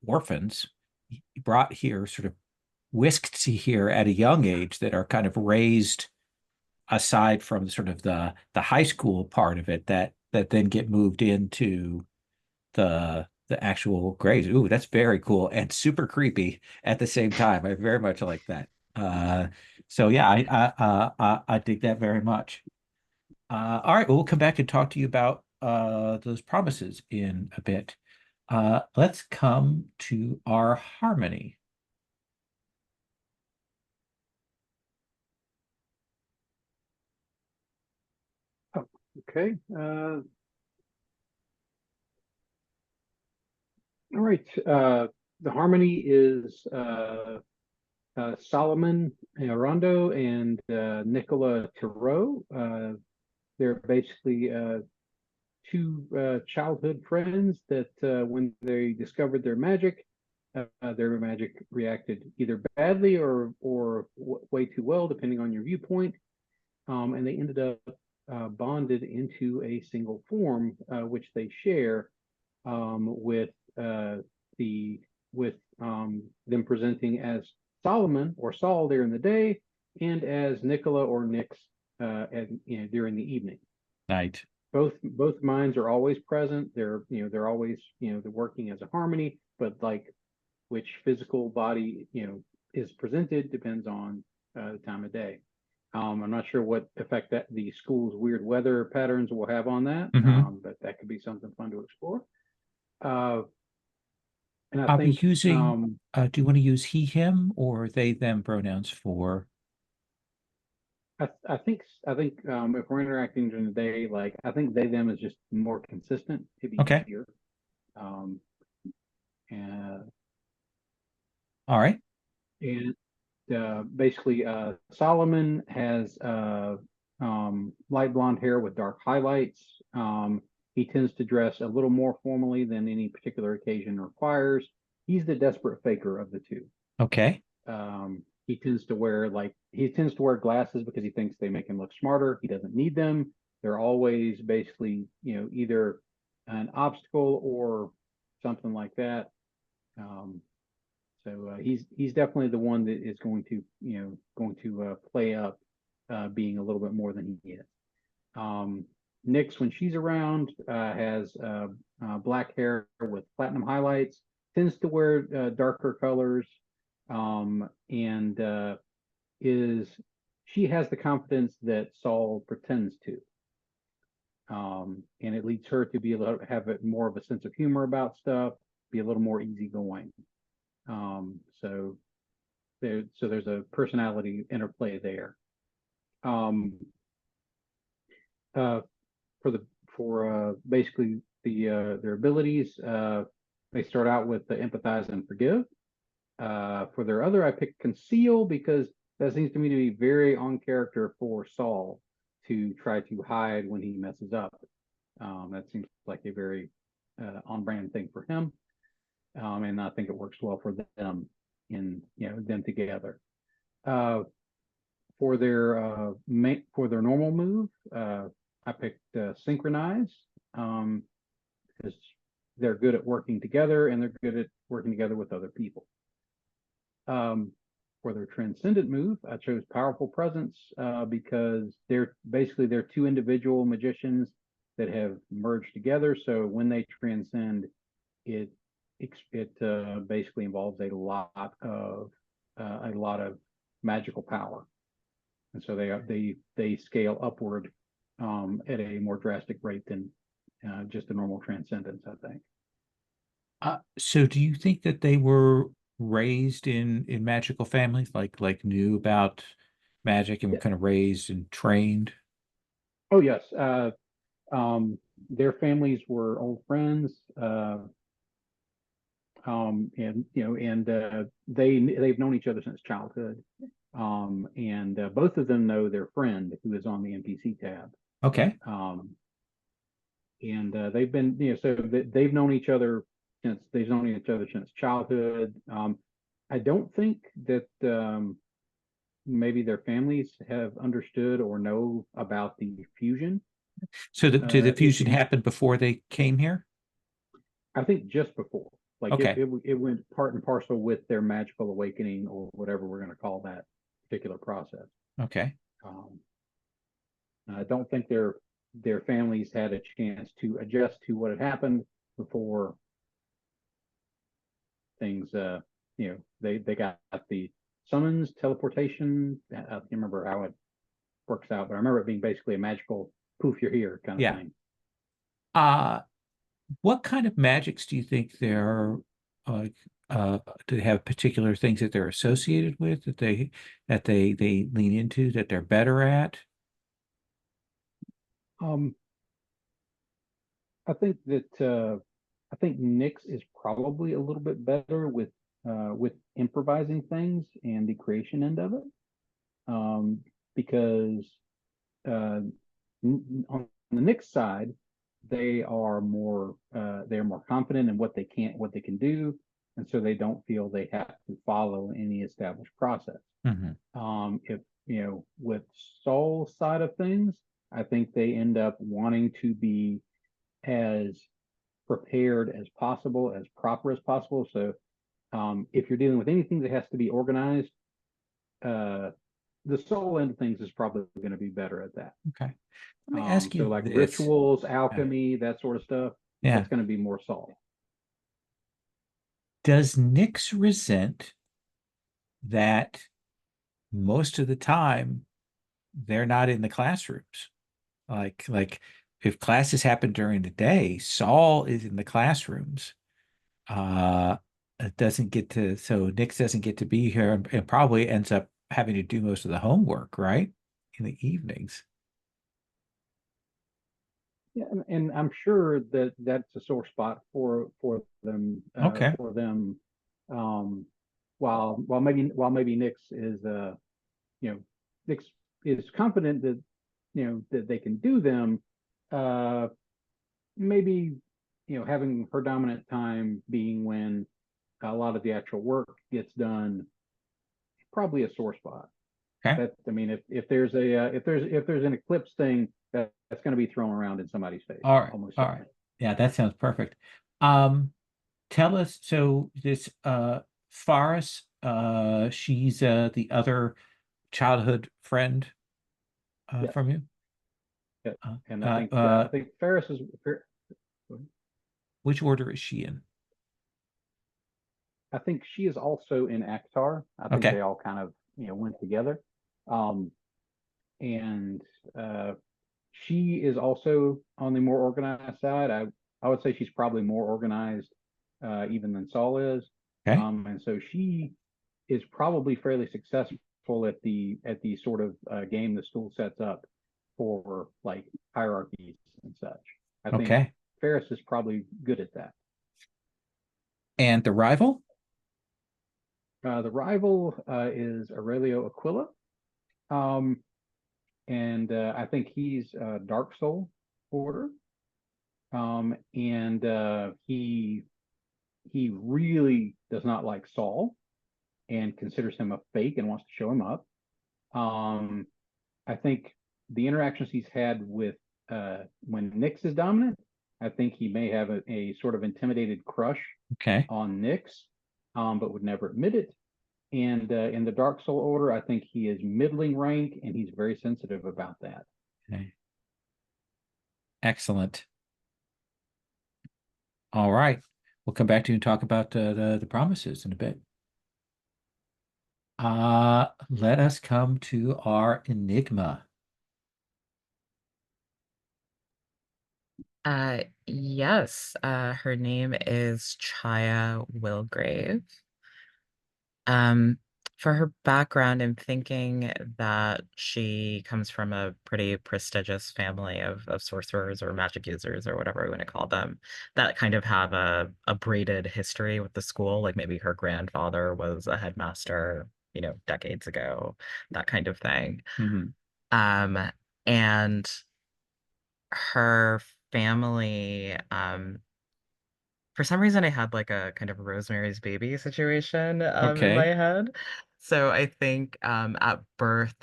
orphans brought here, sort of whisked to here at a young age, that are kind of raised aside from sort of the high school part of it, that then get moved into the actual grades. Ooh, that's very cool and super creepy at the same time. I very much like that. So yeah, I dig that very much. All right, well, we'll come back and talk to you about those promises in a bit. Let's come to our harmony. Oh, okay. All right. The harmony is Solomon Rondo and Nicola Thoreau. They're basically two childhood friends that when they discovered their magic reacted either badly or way too well, depending on your viewpoint. And they ended up bonded into a single form, which they share with the with them presenting as Solomon or Saul there in the day, and as Nicola or Nix during the evening. Night. Both minds are always present. They're always they're working as a harmony, but like which physical body is presented depends on the time of day. I'm not sure what effect that the school's weird weather patterns will have on that, hmm but that could be something fun to explore. Uh, And I Are we think, using, do you want to use he, him, or they, them pronouns for? I think if we're interacting during the day, like I think they them is just more consistent. It'd be Okay. easier. Um, and All right. and basically, Solomon has light blonde hair with dark highlights. He tends to dress a little more formally than any particular occasion requires. He's the desperate faker of the two. Okay. He tends to wear glasses because he thinks they make him look smarter. He doesn't need them. They're always basically, either an obstacle or something like that. So he's definitely the one that is going to play up being a little bit more than he is. Nyx, when she's around, has black hair with platinum highlights, tends to wear darker colors, and she has the confidence that Saul pretends to. And it leads her to be able to have more of a sense of humor about stuff, be a little more easygoing. So there's a personality interplay there. For basically their abilities, they start out with the empathize and forgive. For their other, I picked conceal because that seems to me to be very on character for Saul to try to hide when he messes up. That seems like a very on brand thing for him. And I think it works well for them them together. For their normal move, I picked synchronize because they're good at working together and they're good at working together with other people. For their transcendent move, I chose powerful presence because they're two individual magicians that have merged together. So when they transcend, it basically involves a lot of magical power, and so they scale upward at a more drastic rate than just a normal transcendence, I think. So do you think that they were raised in magical families, like knew about magic and were kind of raised and trained? Oh yes, their families were old friends, and they've known each other since childhood, and both of them know their friend who is on the NPC tab. Okay. And they've been, they've known each other since childhood. I don't think that maybe their families have understood or know about the fusion. So did the fusion issue. happen before they came here? I think just before, like Okay. it went part and parcel with their magical awakening or whatever we're going to call that particular process. Okay. I don't think their families had a chance to adjust to what had happened before things. They got the summons, teleportation. I can't remember how it works out, but I remember it being basically a magical poof, you're here kind of Yeah. thing. What kind of magics do you think they're like? Do they have particular things that they're associated with that they lean into that they're better at? I think Nyx is probably a little bit better with improvising things and the creation end of it, because on the Nyx side, they are more confident in what they can do, and so they don't feel they have to follow any established process. If with Saul's side of things, I think they end up wanting to be as prepared as possible, as proper as possible. So if you're dealing with anything that has to be organized, the soul end of things is probably going to be better at that. Okay. Let me ask you so like this. rituals, alchemy, that sort of stuff. Yeah. That's going to be more Saul. Does Nyx resent that most of the time they're not in the classrooms? Like if classes happen during the day, Saul is in the classrooms. doesn't get to, so Nix doesn't get to be here and probably ends up having to do most of the homework, right? In the evenings. Yeah, and I'm sure that that's a sore spot for them Okay. um while maybe Nix is Nix is confident that that they can do them, uh maybe having her dominant time being when a lot of the actual work gets done, probably a sore spot. Okay. That, I mean, if there's a if there's an eclipse thing, that's going to be thrown around in somebody's face, All right. almost All right. certainly. Yeah, that sounds perfect. Um, Tell us, so this Faris, she's the other childhood friend Yes, from you. yes. Uh, And uh, I uh, think Ferris is. which order is she in? I think she is also in Akhtar. I think Okay. they all kind of went together, um, and uh, she is also on the more organized side. I would say she's probably more organized even than Saul is, Okay. and so she is probably fairly successful at the sort of game the school sets up for like hierarchies and such. I think Okay. Ferris is probably good at that. And the rival? The rival is Aurelio Aquila, um, and I think he's Dark Soul Order, and he really does not like Saul and considers him a fake and wants to show him up. Um, I think the interactions he's had with when Nyx is dominant, I think he may have a sort of intimidated crush Okay. on Nyx, but would never admit it. And in the Dark Soul Order, I think he is middling rank, and he's very sensitive about that. Okay. Excellent. All right. We'll come back to you and talk about the promises in a bit. Let us come to our enigma. Yes, her name is Chaya Wilgrave. Um, for her background, I'm thinking that she comes from a pretty prestigious family of sorcerers or magic users or whatever we want to call them that kind of have a braided history with the school. Like maybe her grandfather was a headmaster, decades ago, that kind of thing. Mhm. Um, and her family, for some reason I had like a kind of Rosemary's Baby situation in my Okay. head. So I think at birth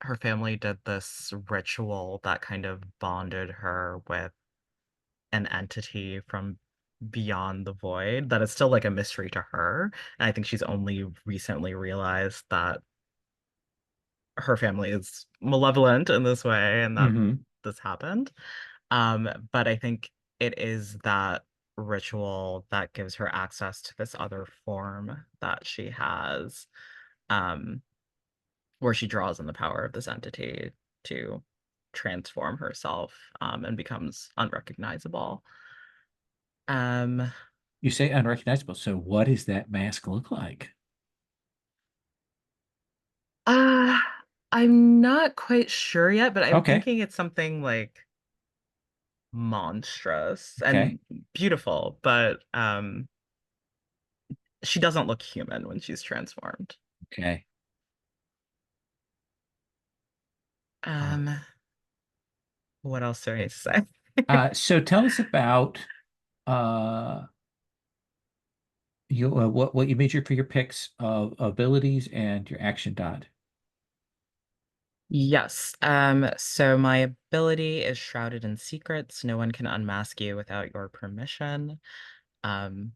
her family did this ritual that kind of bonded her with an entity from beyond the void that is still like a mystery to her. And I think she's only recently realized that her family is malevolent in this way and that Hmm. this happened. But I think it is that ritual that gives her access to this other form that she has, um, where she draws on the power of this entity to transform herself, and becomes unrecognizable. Um, You say unrecognizable. So what does that mask look like? uh, I'm not quite sure yet, but I'm Okay. thinking it's something like monstrous Okay. and beautiful, but she doesn't look human when she's transformed. Okay. Uh, Um, what else do I need to say? so tell us about uh what you measured for your picks of abilities and your action dot. Yes. So my ability is shrouded in secrets. No one can unmask you without your permission. Um,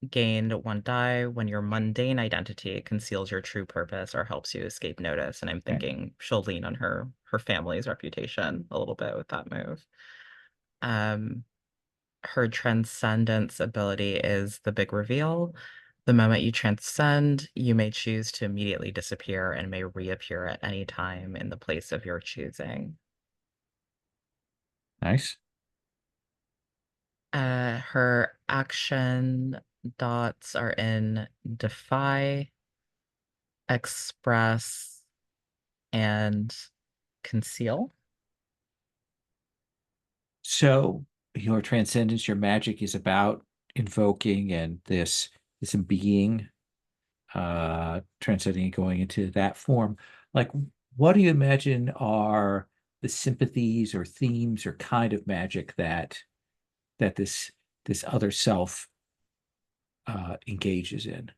gained 1 die when your mundane identity conceals your true purpose or helps you escape notice. And I'm Okay. thinking she'll lean on her family's reputation a little bit with that move. Um, her transcendence ability is the big reveal. The moment you transcend, you may choose to immediately disappear and may reappear at any time in the place of your choosing. Nice. Her action dots are in defy, express, and conceal. So your transcendence, your magic is about invoking and this being, transcending and going into that form. Like, what do you imagine are the sympathies or themes or kind of magic that this other self engages in?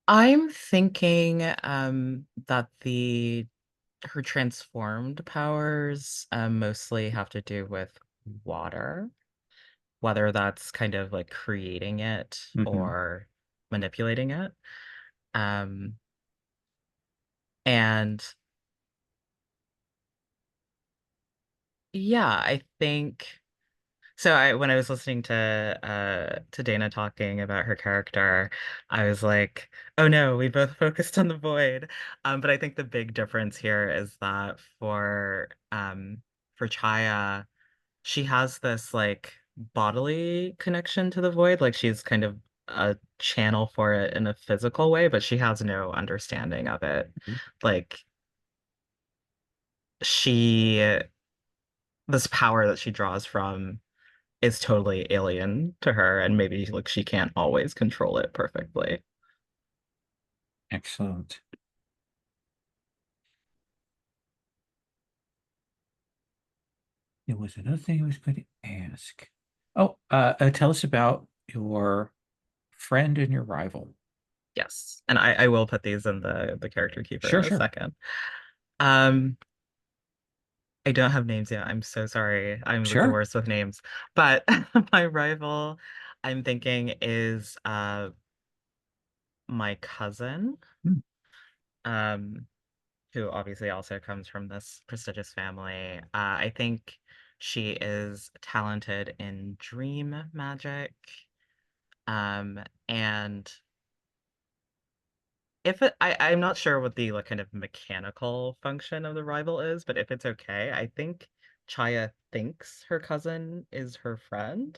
I'm thinking that her transformed powers mostly have to do with water, whether that's kind of like creating it Mhm. or manipulating it. Um, and yeah, I think so. When I was listening to Dana talking about her character, I was like, oh no, we both focused on the void. But I think the big difference here is that for Chaya, she has this like bodily connection to the void, like she's kind of a channel for it in a physical way, but she has no understanding of it. Mhm. Like she this power that she draws from is totally alien to her, and maybe like she can't always control it perfectly. Excellent. There was another thing I was going to ask. Oh, tell us about your friend and your rival. Yes. And I will put these in the character keeper Sure, in a sure, second. Um, I don't have names yet. I'm so sorry. I'm like the sure. worst with names. But my rival, I'm thinking, is my cousin, Hmm. um, who obviously also comes from this prestigious family. I think she is talented in dream magic. And if I'm not sure what the like kind of mechanical function of the rival is, but if it's okay, I think Chaya thinks her cousin is her friend.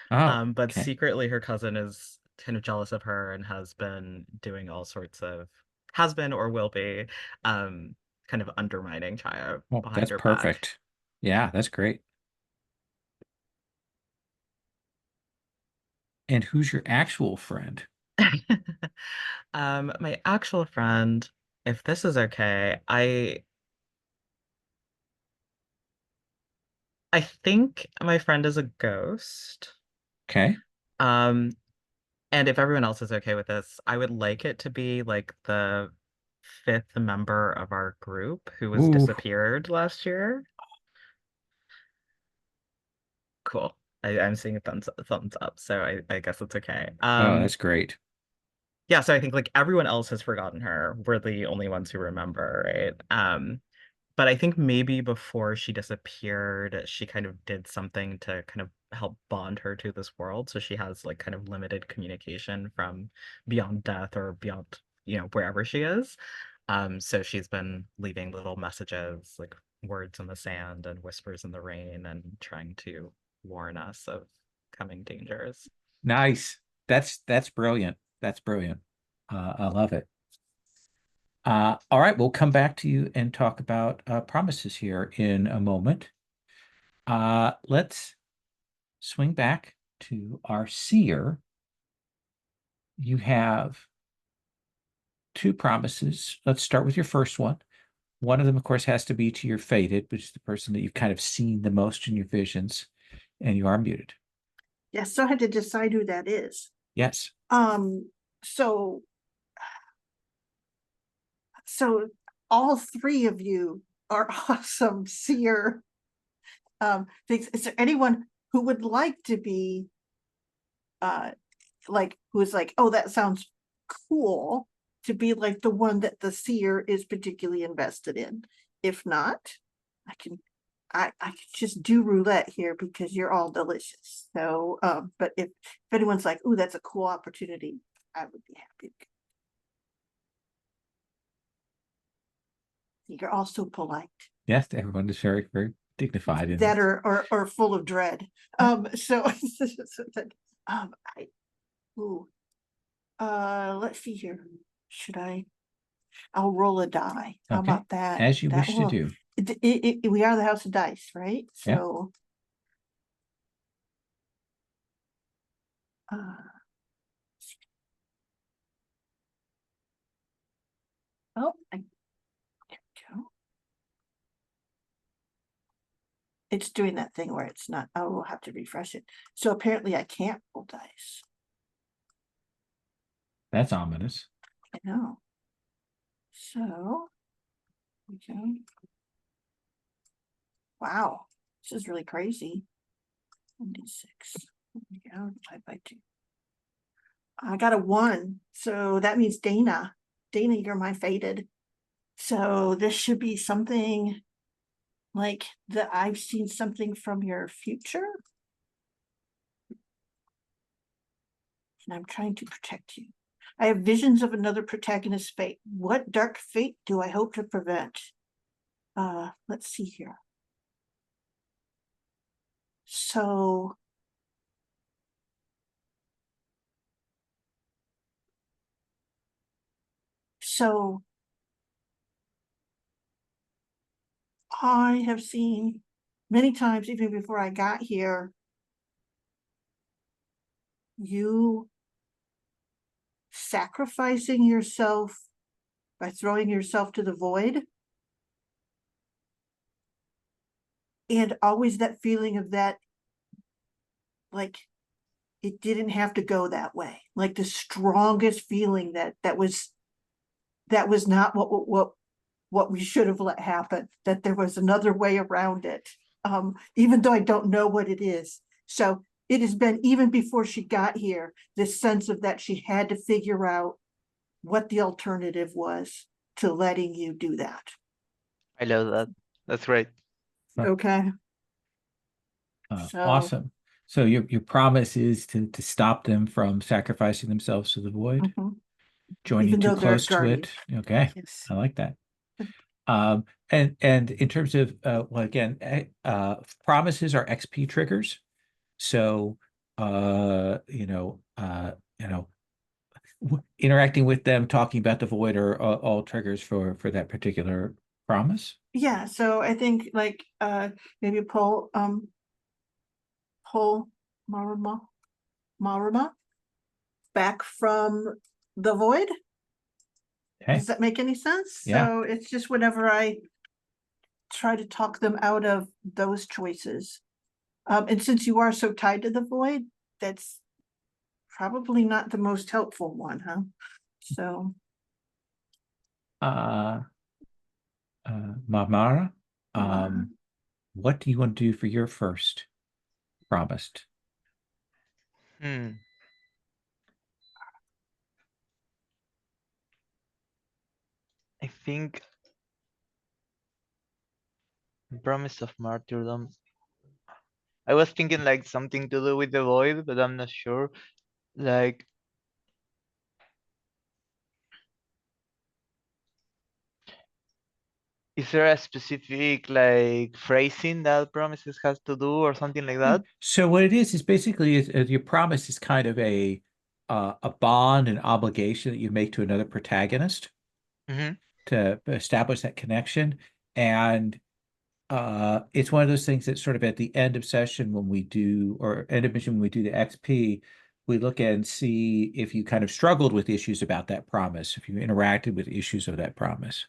Oh, But okay. secretly her cousin is kind of jealous of her and has been doing all sorts of has been or will be um kind of undermining Chaya Well, behind that's her back. perfect. Yeah, that's great. And who's your actual friend? My actual friend, if this is okay, I think my friend is a ghost. Okay. Um, and if everyone else is okay with this, I would like it to be like the fifth member of our group who was Ooh, disappeared last year. Cool. I'm seeing a thumbs up, so I guess it's okay. oh, that's great. Yeah, so I think like everyone else has forgotten her. We're the only ones who remember, right? But I think maybe before she disappeared, she kind of did something to kind of help bond her to this world. So she has like kind of limited communication from beyond death or beyond, wherever she is. So she's been leaving little messages, like words in the sand and whispers in the rain, and trying to warn us of coming dangers. Nice. That's brilliant. That's brilliant. I love it. All right, we'll come back to you and talk about promises here in a moment. Let's swing back to our seer. You have two promises. Let's start with your first one. One of them, of course, has to be to your fated, which is the person that you've kind of seen the most in your visions, and you are muted. Yes, so I had to decide who that is. Yes. So all three of you are awesome seer things. Is there anyone who would like to be like who's like, oh, that sounds cool, to be like the one that the seer is particularly invested in? If not, I can just do roulette here because you're all delicious. So but if anyone's like, oh, that's a cool opportunity, I would be happy. You're all so polite. Yes, everyone is very, very dignified in That it. or full of dread. So I, ooh, let's see here. Should I'll roll a die. How Okay, about that? as you That wish to will, do. we are the house of dice, right? Yeah. So. Uh, oh, there we go. It's doing that thing where it's not, oh, we'll have to refresh it. So apparently I can't roll dice. That's ominous. I know. So, okay. Wow, this is really crazy. 1d6. There we go, divide by 2. I got a 1, so that means Dana. Dana, you're my fated. So this should be something like that. I've seen something from your future. And I'm trying to protect you. I have visions of another protagonist's fate. What dark fate do I hope to prevent? Let's see here. So I have seen many times, even before I got here, you sacrificing yourself by throwing yourself to the void. And always that feeling of that, like, it didn't have to go that way. Like the strongest feeling that was not what we should have let happen, that there was another way around it. Even though I don't know what it is. So it has been, even before she got here, this sense of that she had to figure out what the alternative was to letting you do that. I love that. That's great. Okay. So Awesome. So your promise is to stop them from sacrificing themselves to the void, mhm. join you Even too though they're close to it. Okay, Yes. I like that. And in terms of well, again, promises are XP triggers. So interacting with them, talking about the void are all triggers for that particular promise. Yeah, so I think like maybe pull Maruma back from the void. Okay. Does that make any sense? Yeah. So it's just whenever I try to talk them out of those choices. And since you are so tied to the void, that's probably not the most helpful one, huh? So Uh Mamara, Mara. what do you want to do for your first promised? Hmm. I think promise of martyrdom. I was thinking like something to do with the void, but I'm not sure. Like, is there a specific like phrasing that promises has to do or something like that? So what it is basically your promise is kind of a bond, an obligation that you make to another protagonist Mm-hmm. to establish that connection. And it's one of those things that sort of at the end of session when we do, or end of mission when we do the XP, we look at and see if you kind of struggled with issues about that promise, if you interacted with issues of that promise.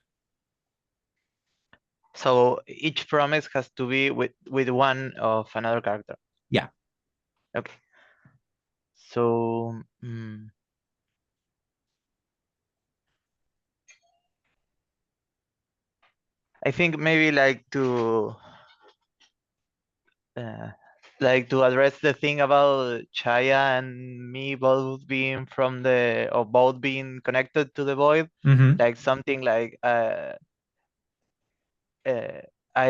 So each promise has to be with one of another character. Yeah. Okay. So I think maybe like to address the thing about Chaya and me both being from the or both being connected to the void, Mm-hmm. like something like I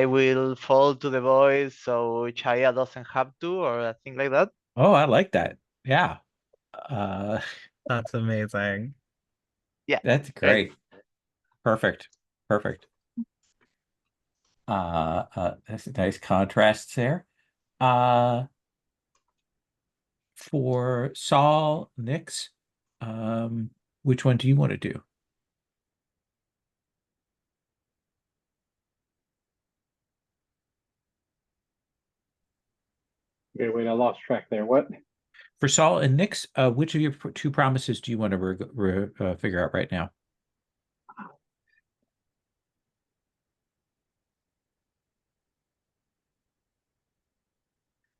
will fall to the void so Chaya doesn't have to, or a thing like that. Oh, I like that. Yeah. Uh, That's amazing. Yeah, that's right. great. Perfect. Perfect. That's a nice contrast there. Uh, for Saul, Nyx, which one do you want to do? Okay, wait, I lost track there. What? For Saul and Nyx, which of your two promises do you want to figure out right now?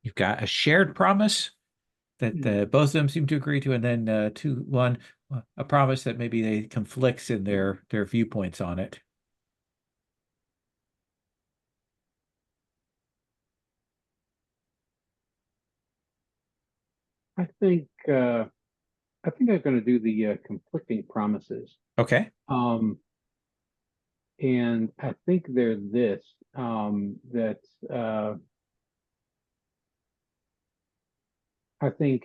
You've got a shared promise that both of them seem to agree to, and then a promise that maybe they conflicts in their viewpoints on it. I think I'm going to do the conflicting promises. Okay. And I think they're this that I think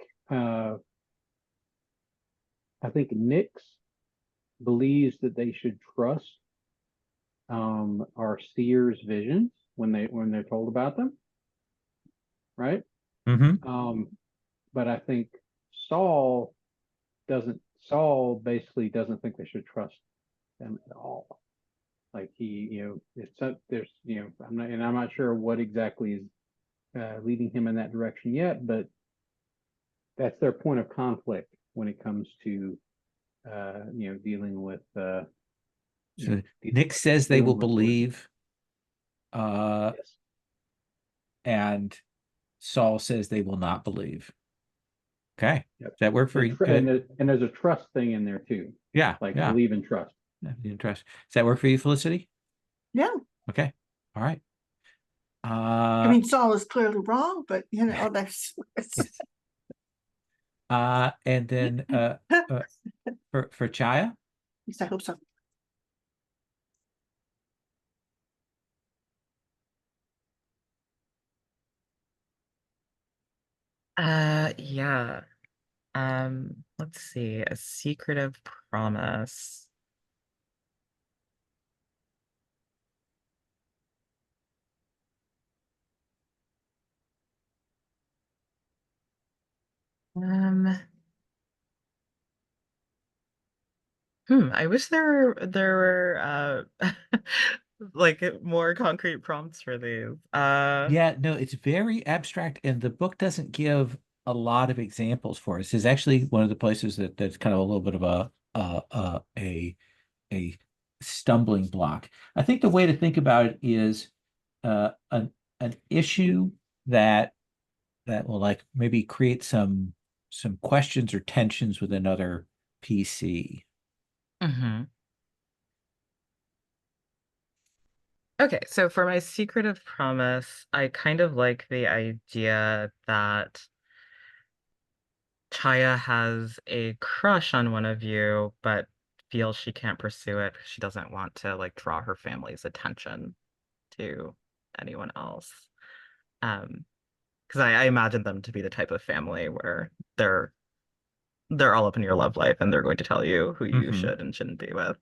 Nyx believes that they should trust our seer's visions when they're told about them, right? Mm-hmm. But I think Saul basically doesn't think they should trust them at all. Like there's I'm not sure what exactly is leading him in that direction yet, but that's their point of conflict when it comes to dealing with So Nyx says they will believe, yes. and Saul says they will not believe. Okay. Yep. Does that work for you? And there's a trust thing in there too. Yeah. Like Yeah. believe and trust. Trust. Does that work for you, Felicity? Yeah. Okay. All right. I mean, Saul is clearly wrong, but that's yes. And then for Chaya? Yes, I hope so. Yeah. Let's see, a secretive promise. I wish there were like more concrete prompts for these. Yeah, no, it's very abstract, and the book doesn't give a lot of examples for us. It's actually one of the places that's kind of a little bit of a stumbling block. I think the way to think about it is an issue that will like maybe create some questions or tensions with another PC. Okay, so for my secretive promise, I kind of like the idea that Chaya has a crush on one of you, but feels she can't pursue it because she doesn't want to like draw her family's attention to anyone else. Because I imagine them to be the type of family where they're all up in your love life and they're going to tell you who you should and shouldn't be with.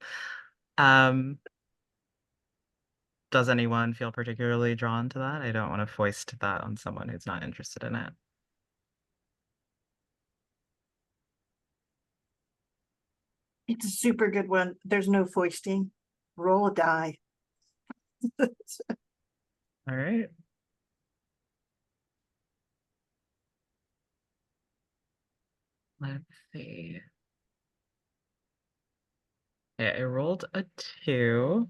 Does anyone feel particularly drawn to that? I don't want to foist that on someone who's not interested in it. It's a super good one. There's no foisting. Roll a die. All right. Let's see. Yeah, I rolled a 2,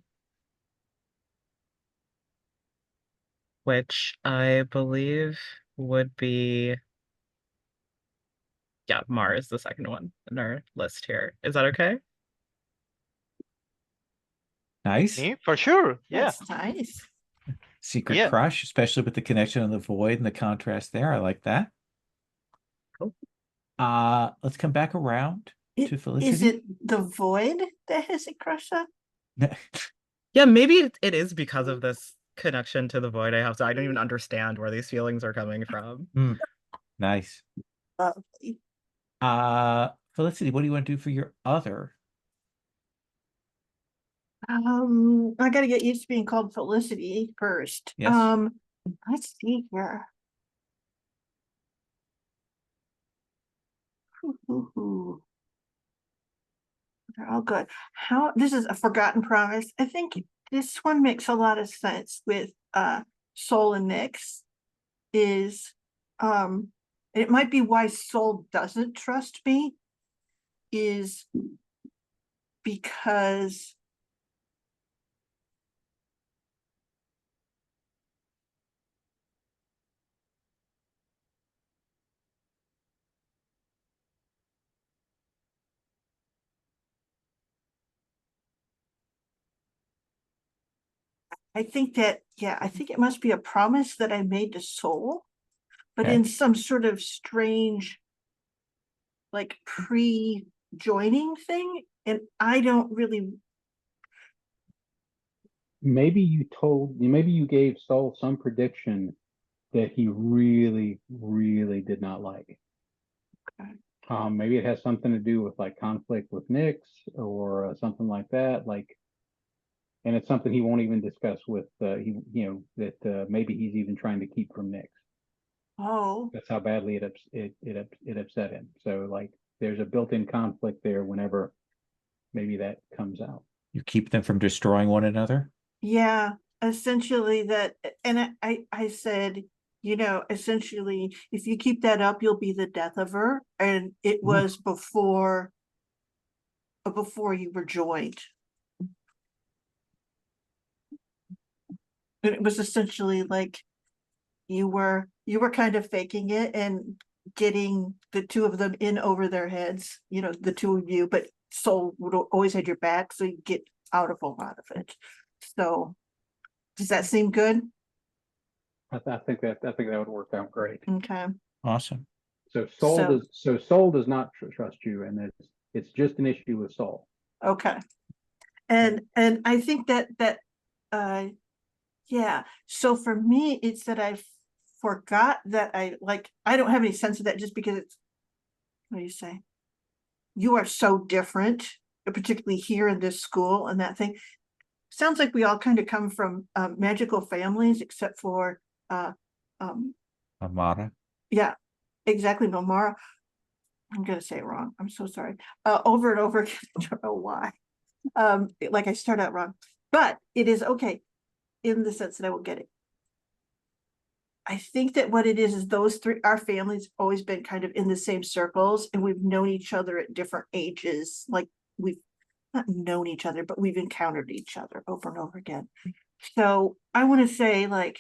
which I believe would be, yeah, Mars, the second one in our list here. Is that okay? Nice. Me? For sure. Yeah. That's nice. Secret Yeah. crush, especially with the connection of the void and the contrast there. I like that. Cool. Let's come back around to Felicity. Is it the void that has a crush on? Yeah, maybe it is because of this connection to the void I have. So I don't even understand where these feelings are coming from. Nice. Lovely. Felicity, what do you want to do for your other? I gotta get used to being called Felicity first. Yes. Let's see here. Ooh. They're all good. How, this is a forgotten promise. I think this one makes a lot of sense with Soul and Nyx is it might be why Soul doesn't trust me is because I think that, yeah, I think it must be a promise that I made to Soul, but Okay. in some sort of strange, like pre-joining thing, and I don't really. Maybe you gave Saul some prediction that he really, really did not like. Okay. Maybe it has something to do with like conflict with Nyx or something like that. Like, and it's something he won't even discuss with that maybe he's even trying to keep from Nyx. Oh, That's how badly it upset him. So like, there's a built-in conflict there whenever maybe that comes out. You keep them from destroying one another. yeah, essentially that, and I said, essentially, if you keep that up, you'll be the death of her, and it was before you were joined. And it was essentially like you were kind of faking it and getting the two of them in over their heads, the two of you, but Soul would always had your back, so you get out of a lot of it. So does that seem good? I think that would work out great. Okay. Awesome. So So- Soul does not trust you, and it's just an issue with Soul. Okay. And I think that yeah. So for me, it's that I forgot that I don't have any sense of that just because it's, what do you say? You are so different, particularly here in this school and that thing. Sounds like we all kind of come from magical families, except for Amara. yeah, exactly, Nomara. I'm gonna say it wrong. I'm so sorry. Over and over again. I don't know why. Like I start out wrong, but it is okay in the sense that I will get it. I think that what it is those three, our families always been kind of in the same circles, and we've known each other at different ages. Like we've not known each other, but we've encountered each other over and over again. So I want to say like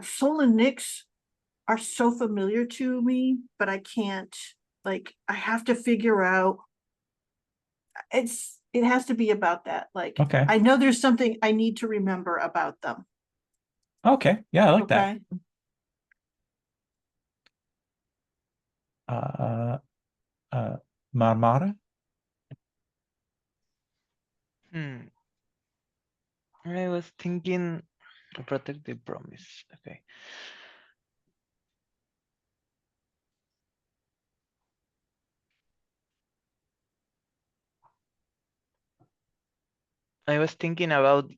Soul and Nyx are so familiar to me, but I can't, like, I have to figure out, it has to be about that. Like, Okay. I know there's something I need to remember about them. Okay. Yeah, I like that. Okay. Marmara. I was thinking a protective promise. Okay. I was thinking about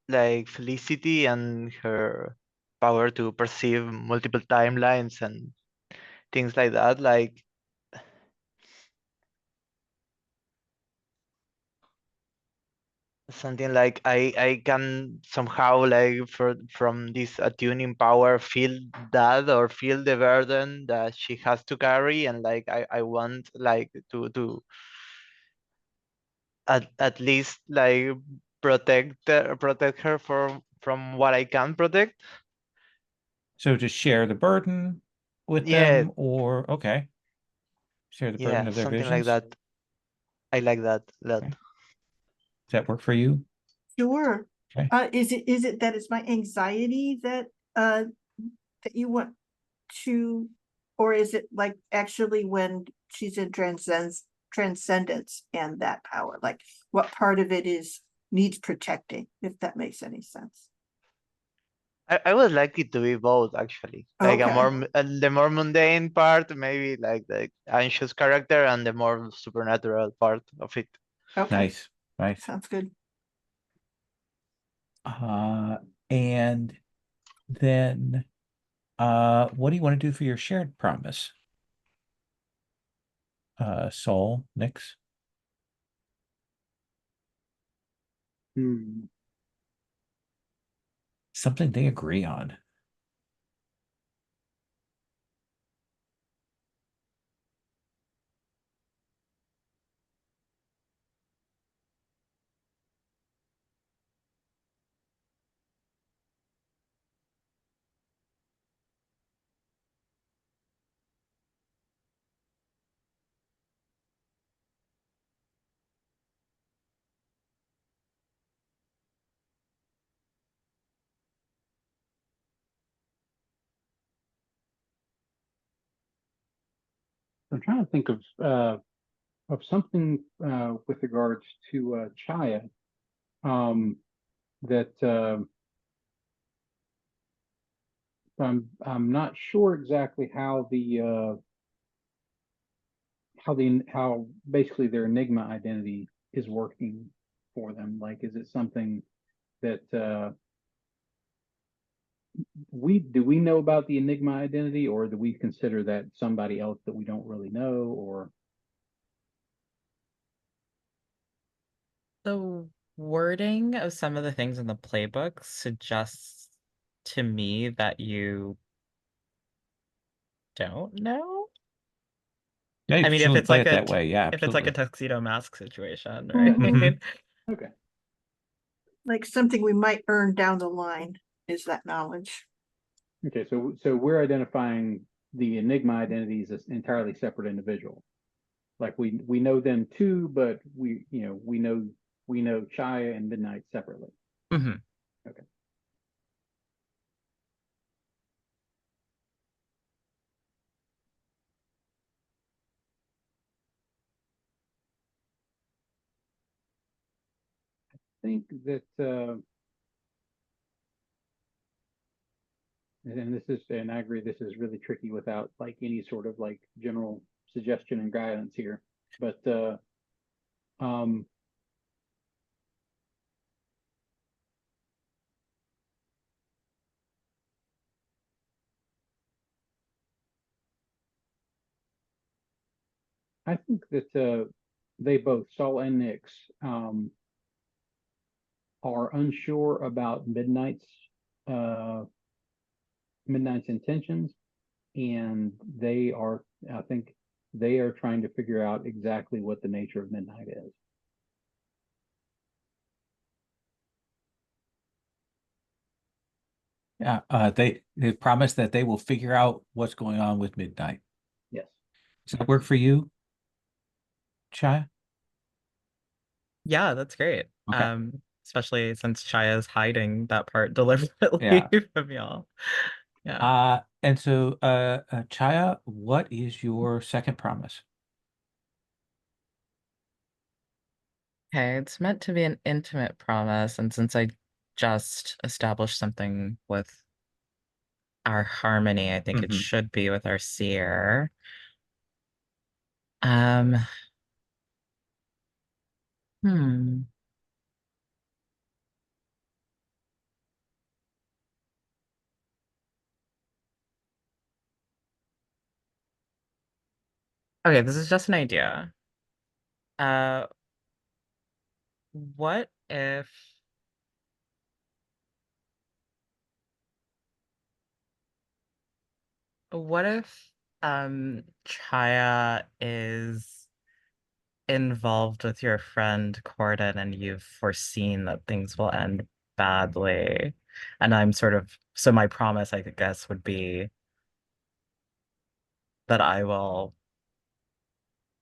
like Felicity and her power to perceive multiple timelines and things like that. Like something like I can somehow like from this attuning power feel that or feel the burden that she has to carry, and like I want like to at least like protect her from what I can protect. So to share the burden with Yeah, them, or okay, share the burden yeah, of their something like visions. that. I like that a lot. Okay. Does that work for you? Sure. Okay. Is it that it's my anxiety that you want to, or is it like actually when she's in transcendence and that power, like what part of it needs protecting, if that makes any sense? I would like it to be both actually. Like a Okay. more the more mundane part, maybe like the anxious character, and the more supernatural part of it. Okay, Nice. Nice. sounds good. And then what do you want to do for your shared promise? Soul, Nix? Hmm. Something they agree on. I'm trying to think of something with regards to Chaya, um, that I'm not sure exactly how basically their Enigma identity is working for them. Like, is it something that we know about the Enigma identity, or do we consider that somebody else that we don't really know? Or The wording of some of the things in the playbook suggests to me that you don't know. Yeah, you I can mean, if certainly it's play like it that way. Yeah, if it's like a absolutely. tuxedo mask situation, right? Mhm. okay, Like something we might earn down the line is that knowledge. okay, so we're identifying the Enigma identities as entirely separate individual. Like we know them too, but we know Chaya and Midnight separately. Mhm. Okay. Think that and I agree, this is really tricky without like any sort of like general suggestion and guidance here. But um I think that they both, Saul and Nix, are unsure about uh Midnight's intentions, and I think they are trying to figure out exactly what the nature of Midnight is. Yeah, they promise that they will figure out what's going on with Midnight. Yes. Does that work for you, Chaya? Yeah, that's great. Okay. Especially since Chaya's hiding that part deliberately Yeah. from y'all. Yeah. And so Chaya, what is your second promise? Okay, it's meant to be an intimate promise, and since I just established something with our harmony, I think it Mhm. should be with our seer. Um, hmm. Okay, this is just an idea. Uh, what if what if Chaya is involved with your friend Corden and you've foreseen that things will end badly? And I'm sort of, so my promise, I guess, would be that I will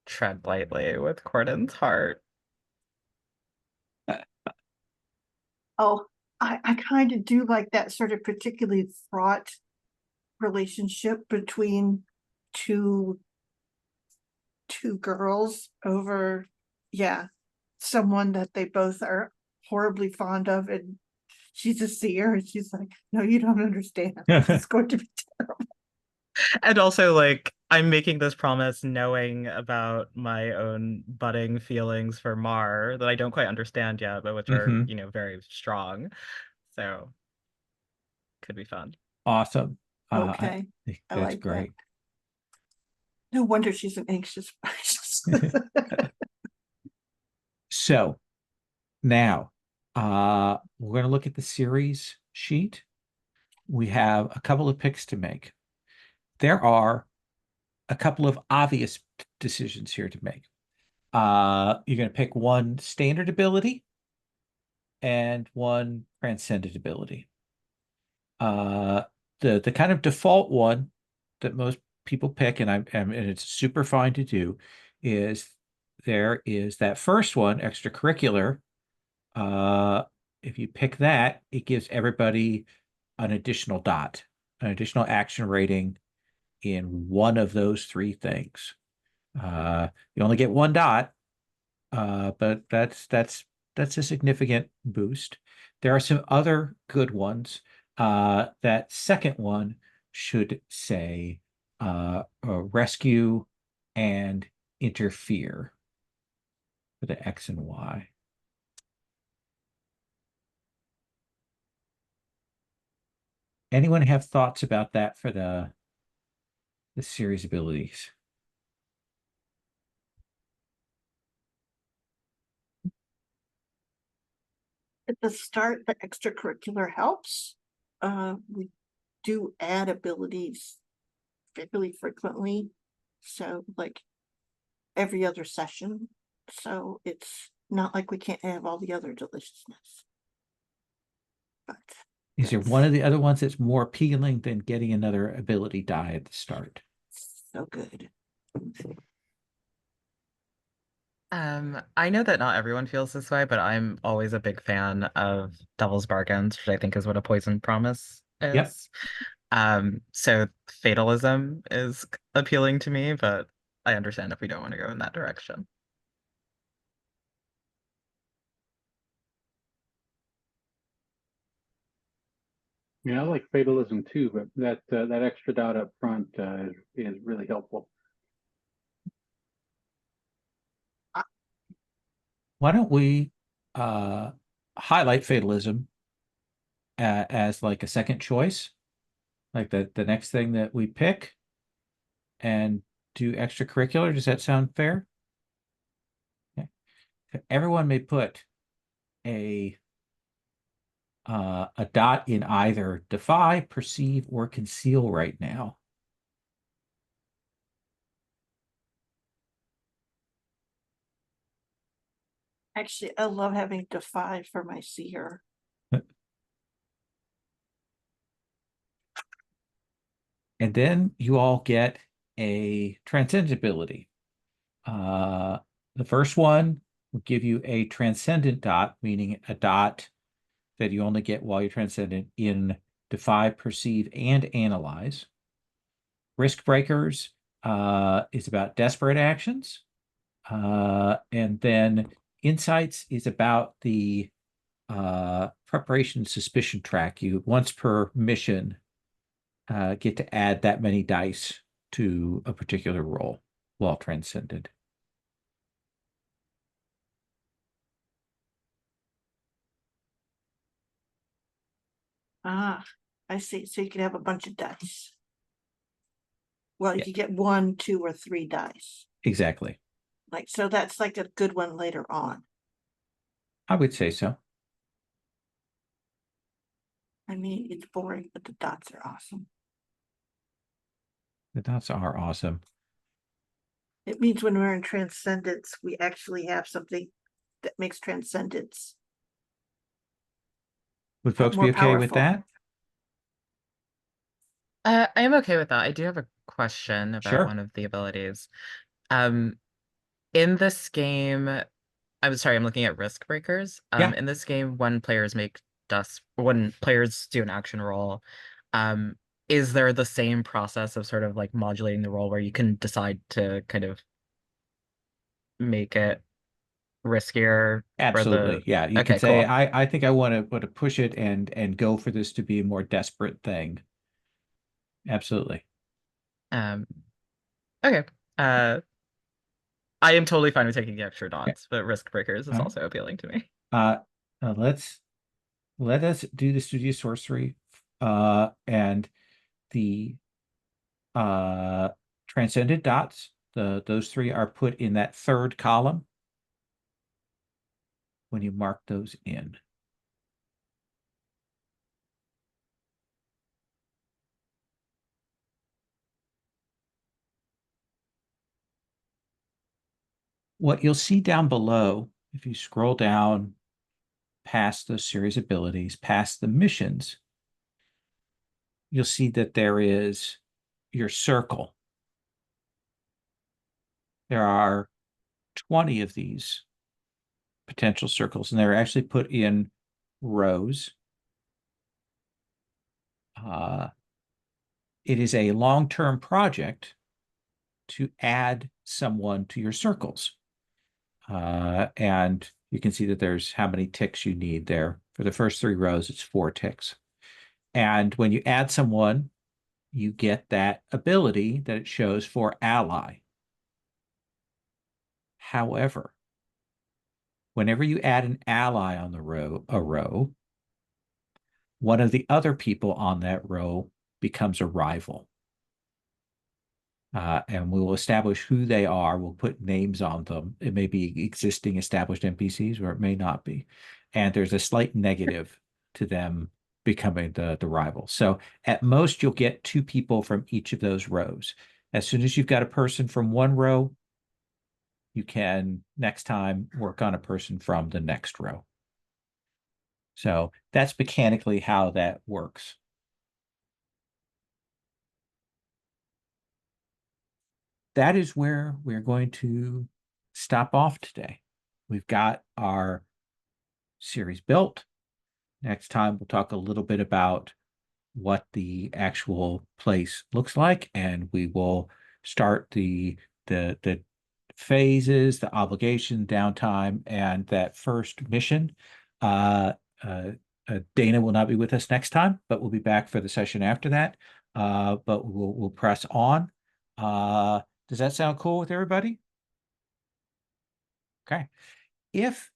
tread lightly with Corden's heart. Oh, I kind of do like that sort of particularly fraught relationship between two girls over, yeah, someone that they both are horribly fond of, and she's a seer and she's like, no, you don't understand, this is going to be terrible. And also, like, I'm making this promise knowing about my own budding feelings for Mar that I don't quite understand yet, but which are, Mhm. very strong. So, could be fun. Awesome. I Okay, think I that's like that. great. No wonder she's an anxious So now we're going to look at the series sheet. We have a couple of picks to make. There are a couple of obvious decisions here to make. You're going to pick one standard ability and one transcendent ability. The kind of default one that most people pick, and it's super fine to do, is there is that first one, extracurricular. If you pick that, it gives everybody an additional dot, an additional action rating in one of those three things. You only get one dot, but that's a significant boost. There are some other good ones. That second one should say rescue and interfere for the X and Y. Anyone have thoughts about that for the series abilities? At the start, the extracurricular helps. We do add abilities fairly frequently, so like every other session. So it's not like we can't have all the other deliciousness. But Is there one of the other ones that's more appealing than getting another ability die at the start? so good. I know that not everyone feels this way, but I'm always a big fan of Devil's Bargains, which I think is what a poison promise Yep. is. So fatalism is appealing to me, but I understand if we don't want to go in that direction. Yeah, I like fatalism too, but that extra dot up front is really helpful. Why don't we highlight fatalism as like a second choice, like the next thing that we pick, and do extracurricular? Does that sound fair? Yeah. Everyone may put a dot in either defy, perceive, or conceal right now. Actually, I love having defy for my seer. And then you all get a transcendent ability. The first one will give you a transcendent dot, meaning a dot that you only get while you're transcendent in defy, perceive, and analyze. Risk breakers is about desperate actions. And then insights is about the preparation suspicion track. You once per mission get to add that many dice to a particular roll while transcended. Ah, I see. So you can have a bunch of dice. Well, you Yeah. could get 1, 2, or 3 dice. Exactly. Like, so that's like a good one later on. I would say so. I mean, it's boring, but the dots are awesome. The dots are awesome. It means when we're in transcendence, we actually have something that makes transcendence Would folks more be okay with powerful. that? I am okay with that. I do have a question about Sure. one of the abilities. In this game, I'm sorry, I'm looking at risk breakers. Yeah. In this game, when players do an action roll, is there the same process of sort of like modulating the roll where you can decide to kind of make it riskier for the Absolutely. Yeah. You okay, could say, cool. I think I want to push it and go for this to be a more desperate thing. Absolutely. Um, okay. I am totally fine with taking the extra Okay. dots, but risk breakers is All right. also appealing to me. Let us do the studio sorcery and the transcendent dots those three are put in that third column when you mark those in. What you'll see down below, if you scroll down past those series abilities, past the missions, you'll see that there is your circle. There are 20 of these potential circles, and they're actually put in rows. It is a long-term project to add someone to your circles. And you can see that there's how many ticks you need there. For the first 3 rows, it's 4 ticks. And when you add someone, you get that ability that it shows for ally. However, whenever you add an ally on a row, one of the other people on that row becomes a rival. And we will establish who they are. We'll put names on them. It may be existing established NPCs, or it may not be. And there's a slight negative to them becoming the rival. So at most, you'll get 2 people from each of those rows. As soon as you've got a person from one row, you can next time work on a person from the next row. So that's mechanically how that works. That is where we're going to stop off today. We've got our series built. Next time, we'll talk a little bit about what the actual place looks like, and we will start the phases, the obligation, downtime, and that first mission. Dana will not be with us next time, but we'll be back for the session after that. But we'll press on. Does that sound cool with everybody? Okay. If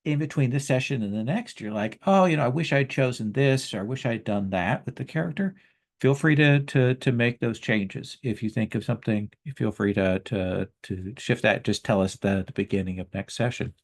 in between this session and the next, you're like, oh, I wish I'd chosen this, or I wish I'd done that with the character, feel free to make those changes. If you think of something, feel free to shift that. Just tell us at the beginning of next session.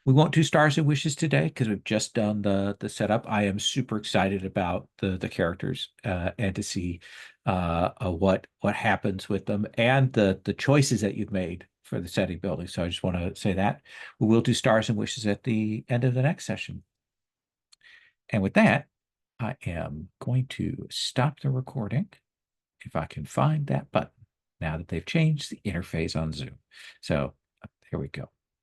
We won't do stars and wishes today because we've just done the setup. I am super excited about the characters and to see what happens with them and the choices that you've made for the setting building. So I just want to say that we will do stars and wishes at the end of the next session. And with that, I am going to stop the recording if I can find that button now that they've changed the interface on Zoom. So here we go.